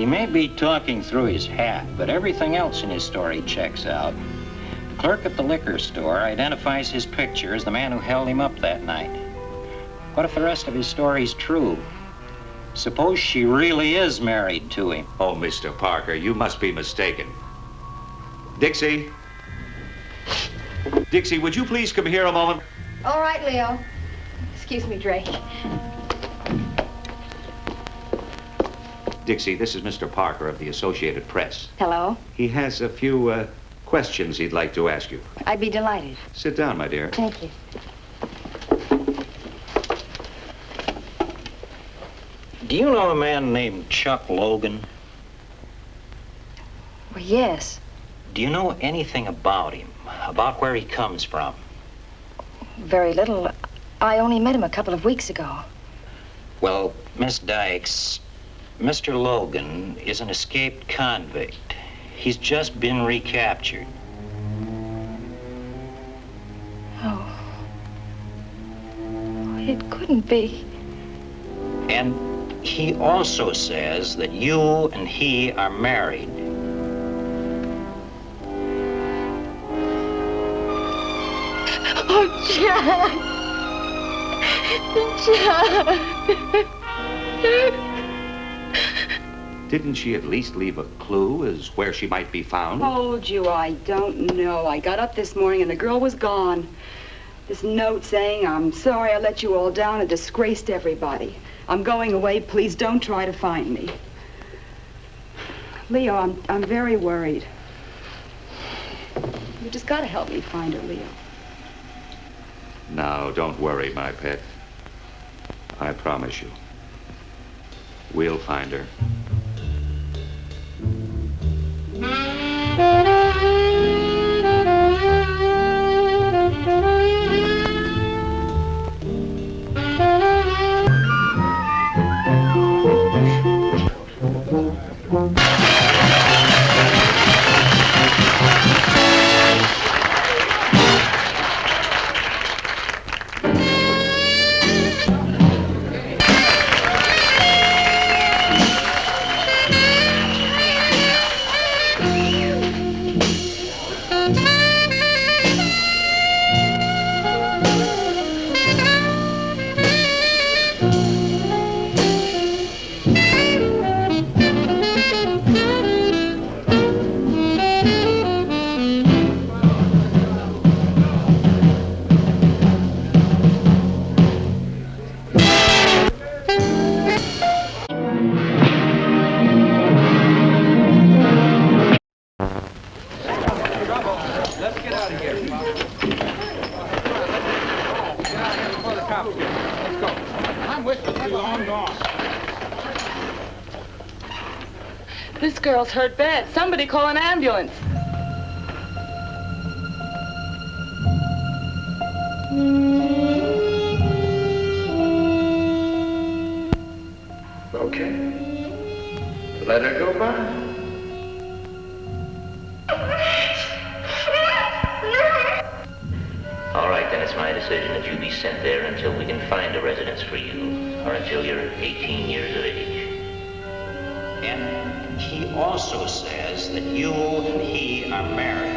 He may be talking through his hat, but everything else in his story checks out. The clerk at the liquor store identifies his picture as the man who held him up that night. What if the rest of his story's true? Suppose she really is married to him. Oh, Mr. Parker, you must be mistaken. Dixie? Dixie, would you please come here a moment? All right, Leo. Excuse me, Drake. Dixie, this is Mr. Parker of the Associated Press. Hello. He has a few questions he'd like to ask you. I'd be delighted. Sit down, my dear. Thank you. Do you know a man named Chuck Logan? Well, yes. Do you know anything about him? About where he comes from? Very little. I only met him a couple of weeks ago. Well, Miss Dykes, Mr. Logan is an escaped convict. He's just been recaptured. Oh. It couldn't be. And he also says that you and he are married. Oh, Jack! Jack! Didn't she at least leave a clue as where she might be found? Told you, I don't know. I got up this morning and the girl was gone. This note saying, I'm sorry I let you all down and disgraced everybody. I'm going away. Please don't try to find me. Leo, I'm very worried. You just got to help me find her, Leo. Now, don't worry, my pet. I promise you. We'll find her. This girl's hurt bad. Somebody call an ambulance. Okay. Let her go by. All right, then it's my decision that you be sent there until we can find a residence for you, or until you're 18 years of age. And he also says that you and he are married.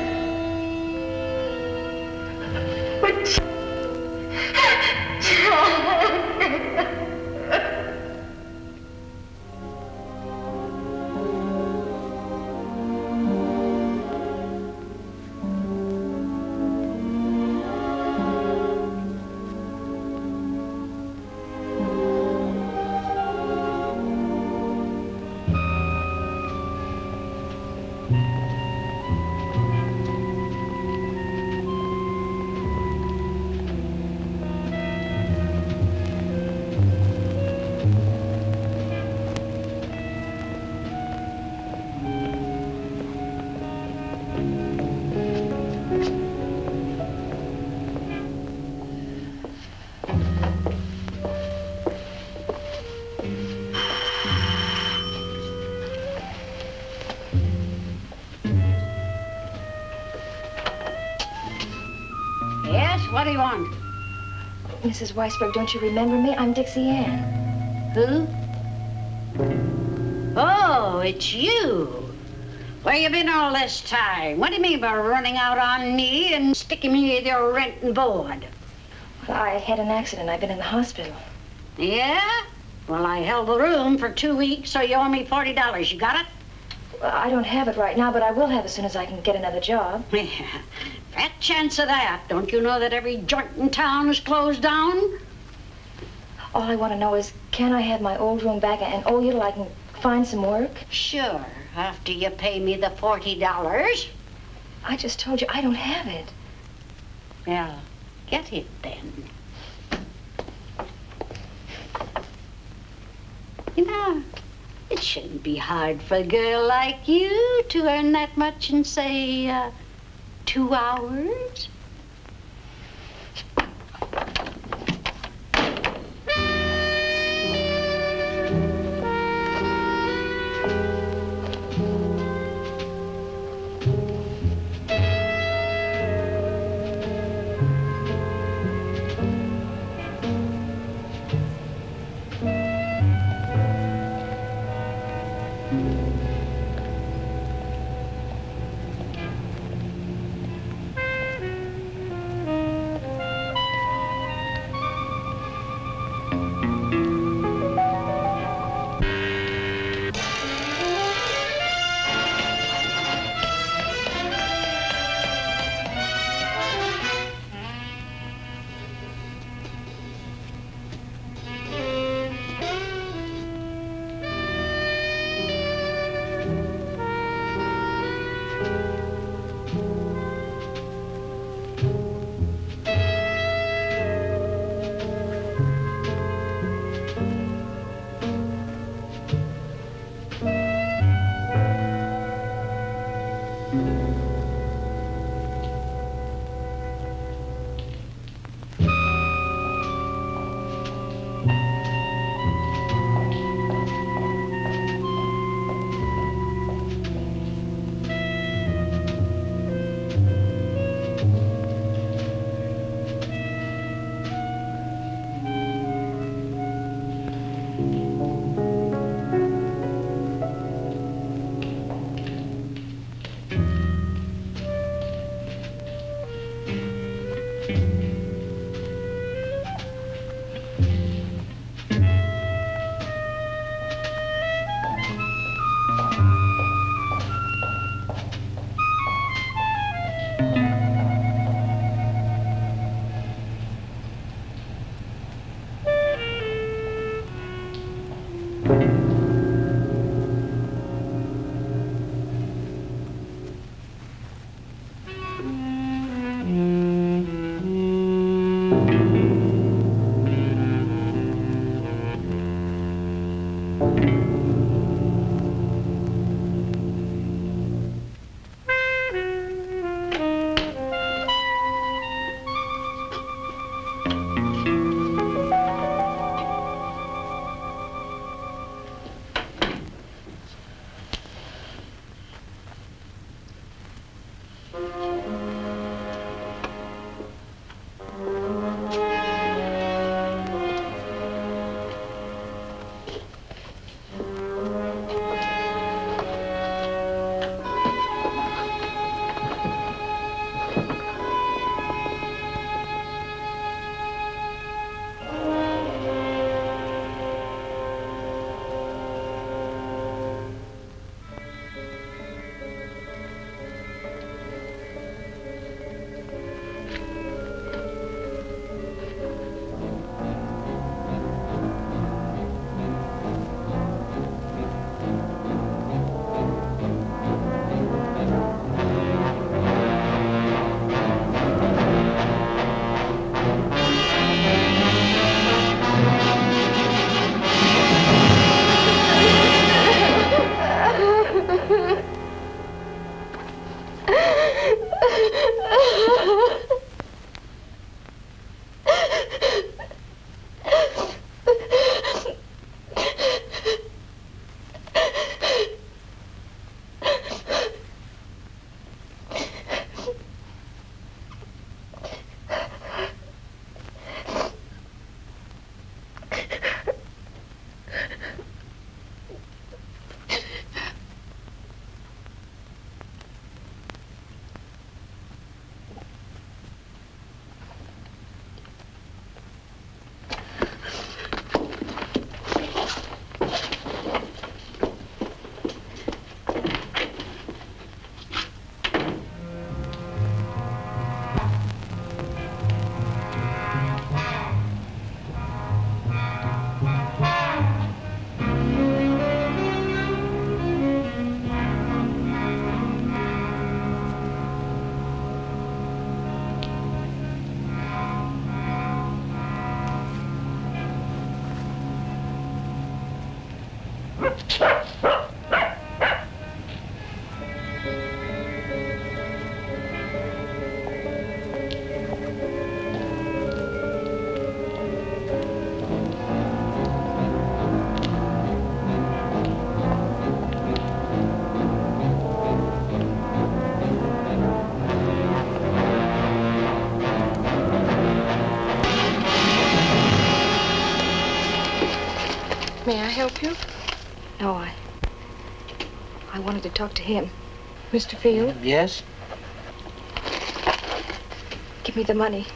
What do you want? Mrs. Weisberg, don't you remember me? I'm Dixie Ann. Who? Oh, Oh, it's you. Where you been all this time? What do you mean by running out on me and sticking me with your rent and board? Well, I had an accident. I've been in the hospital. Yeah? Well, I held the room for 2 weeks, so you owe me $40. You got it? Well, I don't have it right now, but I will have as soon as I can get another job. Fat chance of that. Don't you know that every joint in town is closed down? All I want to know is, can I have my old room back and owe you till I can find some work? Sure, after you pay me the $40. I just told you I don't have it. Well, get it then. You know, it shouldn't be hard for a girl like you to earn that much in, say, 2 hours. May I help you? No, I wanted to talk to him. Mr. Field? Yes? Give me the money.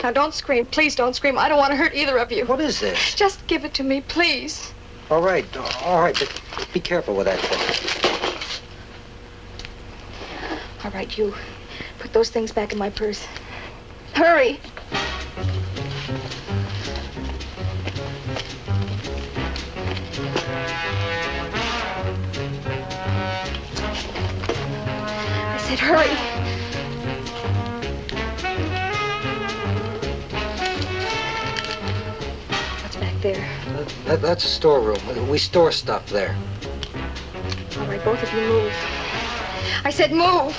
Now, don't scream. Please don't scream. I don't want to hurt either of you. What is this? Just give it to me, please. All right, but be careful with that thing. All right, you. Put those things back in my purse. Hurry. I said hurry. What's back there? That's a storeroom. We store stuff there. All right, both of you move. I said move.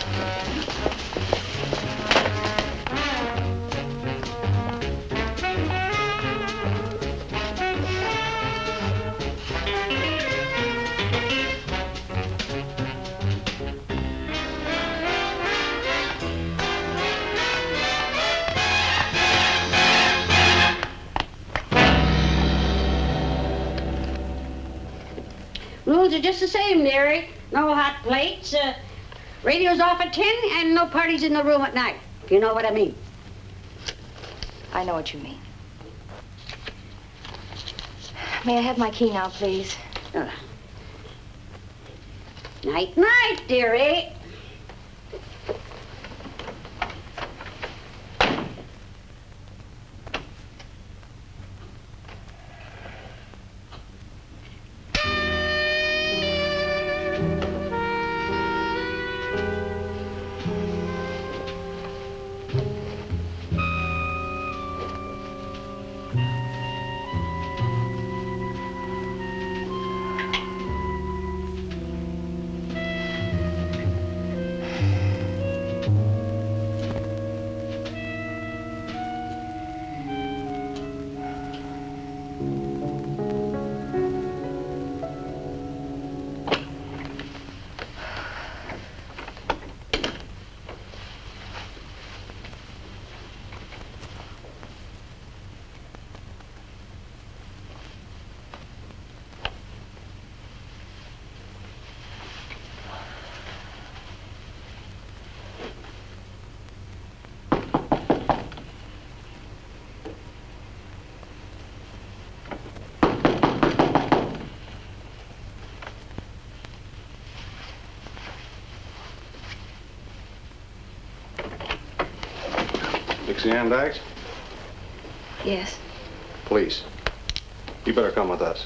Rules are just the same, dearie. No hot plates, radio's off at 10, and no parties in the room at night, if you know what I mean. I know what you mean. May I have my key now, please? Night, night, dearie. Dixie Ann Dykes? Yes. Please. You better come with us.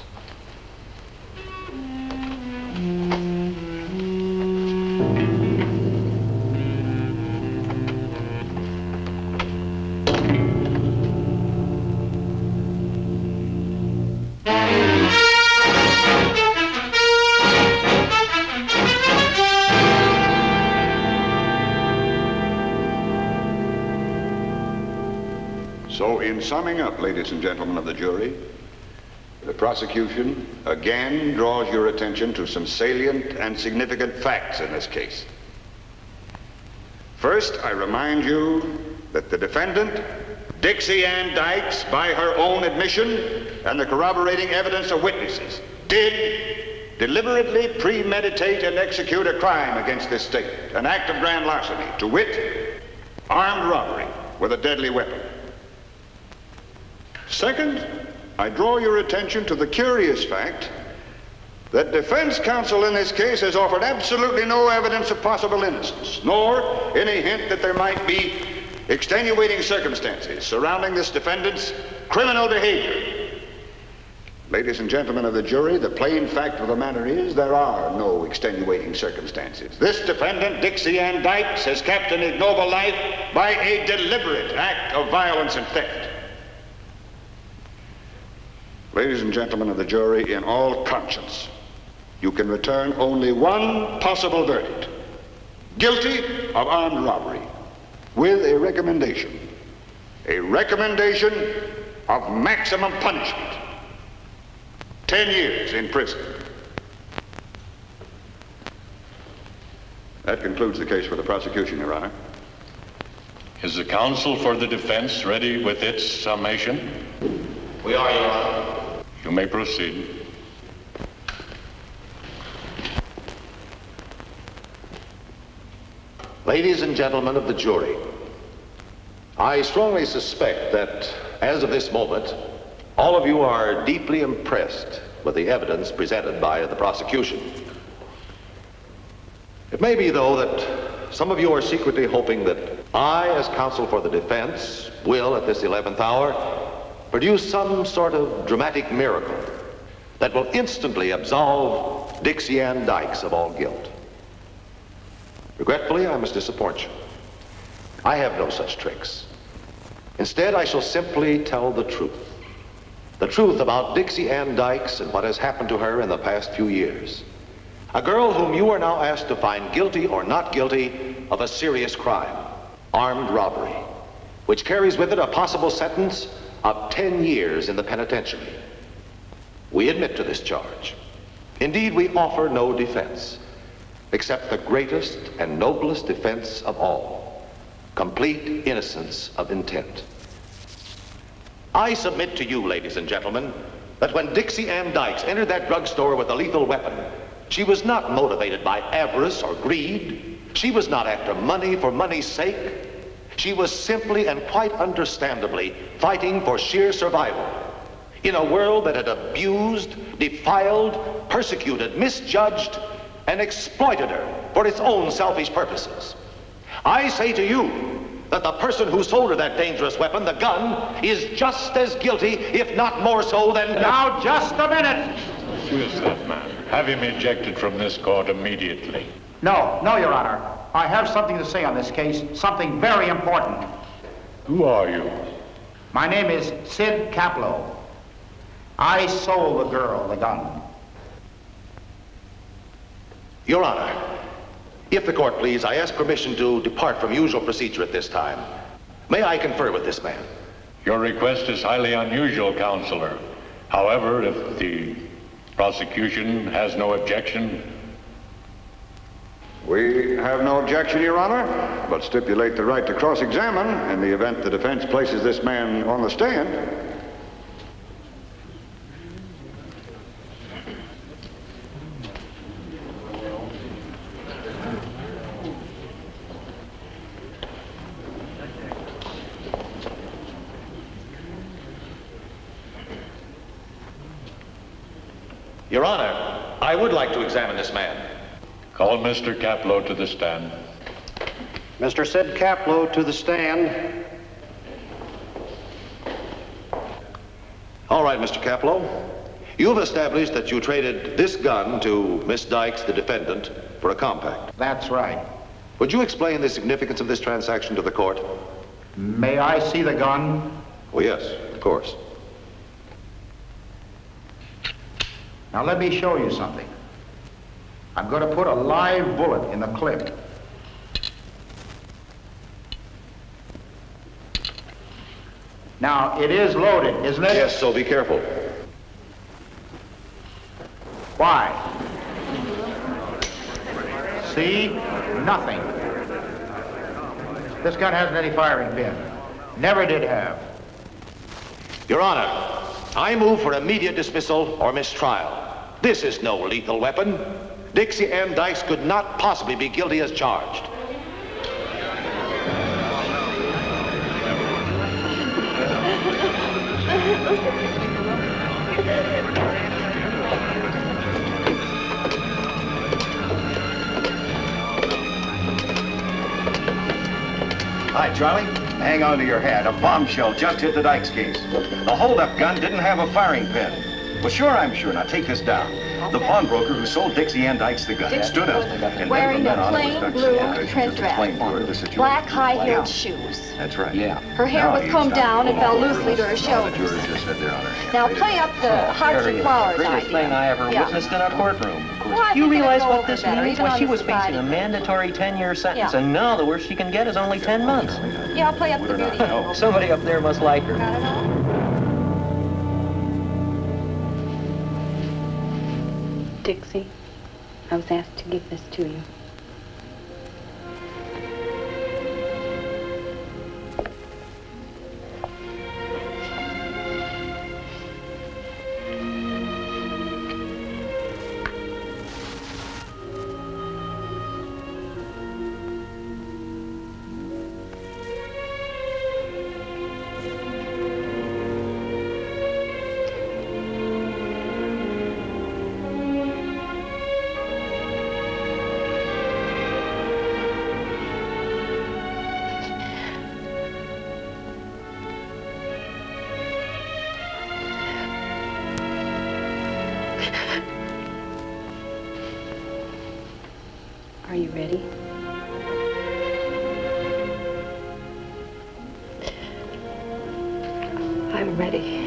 So, in summing up, ladies and gentlemen of the jury, the prosecution again draws your attention to some salient and significant facts in this case. First, I remind you that the defendant, Dixie Ann Dykes, by her own admission and the corroborating evidence of witnesses, did deliberately premeditate and execute a crime against this state, an act of grand larceny, to wit, armed robbery with a deadly weapon. Second, I draw your attention to the curious fact that defense counsel in this case has offered absolutely no evidence of possible innocence, nor any hint that there might be extenuating circumstances surrounding this defendant's criminal behavior. Ladies and gentlemen of the jury, the plain fact of the matter is there are no extenuating circumstances. This defendant, Dixie Ann Dykes, has kept an ignoble life by a deliberate act of violence and theft. Ladies and gentlemen of the jury, in all conscience, you can return only one possible verdict: guilty of armed robbery, with a recommendation of maximum punishment, 10 years in prison. That concludes the case for the prosecution, Your Honor. Is the counsel for the defense ready with its summation? We are, Your Honor. You may proceed. Ladies and gentlemen of the jury, I strongly suspect that as of this moment, all of you are deeply impressed with the evidence presented by the prosecution. It may be, though, that some of you are secretly hoping that I, as counsel for the defense, will, at this 11th hour, produce some sort of dramatic miracle that will instantly absolve Dixie Ann Dykes of all guilt. Regretfully, I must disappoint you. I have no such tricks. Instead, I shall simply tell the truth. The truth about Dixie Ann Dykes and what has happened to her in the past few years. A girl whom you are now asked to find guilty or not guilty of a serious crime, armed robbery, which carries with it a possible sentence of 10 years in the penitentiary. We admit to this charge. Indeed, we offer no defense, except the greatest and noblest defense of all, complete innocence of intent. I submit to you, ladies and gentlemen, that when Dixie Ann Dykes entered that drugstore with a lethal weapon, she was not motivated by avarice or greed. She was not after money for money's sake. She was simply and quite understandably fighting for sheer survival in a world that had abused, defiled, persecuted, misjudged, and exploited her for its own selfish purposes. I say to you that the person who sold her that dangerous weapon, the gun, is just as guilty, if not more so than... Now, just a minute. Who is that man? Have him ejected from this court immediately. No, Your Honor. I have something to say on this case, something very important. Who are you? My name is Sid Caplow. I sold the girl the gun. Your Honor, if the court please, I ask permission to depart from usual procedure at this time. May I confer with this man? Your request is highly unusual, Counselor. However, if the prosecution has no objection... We have no objection, Your Honor, but stipulate the right to cross-examine in the event the defense places this man on the stand. Your Honor, I would like to examine this man. Call Mr. Caplow to the stand. Mr. Sid Caplow to the stand. All right, Mr. Caplow. You've established that you traded this gun to Miss Dykes, the defendant, for a compact. That's right. Would you explain the significance of this transaction to the court? May I see the gun? Oh, yes, of course. Now, let me show you something. I'm going to put a live bullet in the clip. Now, it is loaded, isn't it? Yes, so be careful. Why? See? Nothing. This gun hasn't any firing pin. Never did have. Your Honor, I move for immediate dismissal or mistrial. This is no lethal weapon. Dixie Ann Dykes could not possibly be guilty as charged. Hi, Charlie. Hang on to your hat. A bombshell just hit the Dykes case. The hold-up gun didn't have a firing pin. Well, sure, I'm sure. Now, take this down. The pawnbroker who sold Dixie Ann Dykes the gun stood up and wearing a plain blue print dress, black high-heeled shoes. That's right. Yeah. Her hair was combed down and fell loosely to her shoulders. The juror just said they're on her head. Now play up the hearts and flowers Greatest idea. thing I ever witnessed in a courtroom. Well, I You think it'd realize go what over this better, means? even Well, on she the was facing society a mandatory 10-year sentence, Yeah. and now the worst she can get is only 10 months. Yeah, I'll play up the beauty angle. Somebody up there must like her. Dixie, I was asked to give this to you. Are you ready? I'm ready.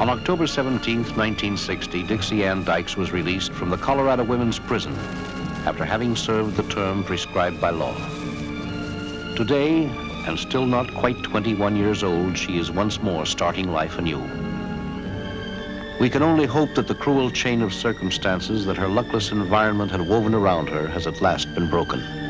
On October 17, 1960, Dixie Ann Dykes was released from the Colorado Women's Prison after having served the term prescribed by law. Today, and still not quite 21 years old, she is once more starting life anew. We can only hope that the cruel chain of circumstances that her luckless environment had woven around her has at last been broken.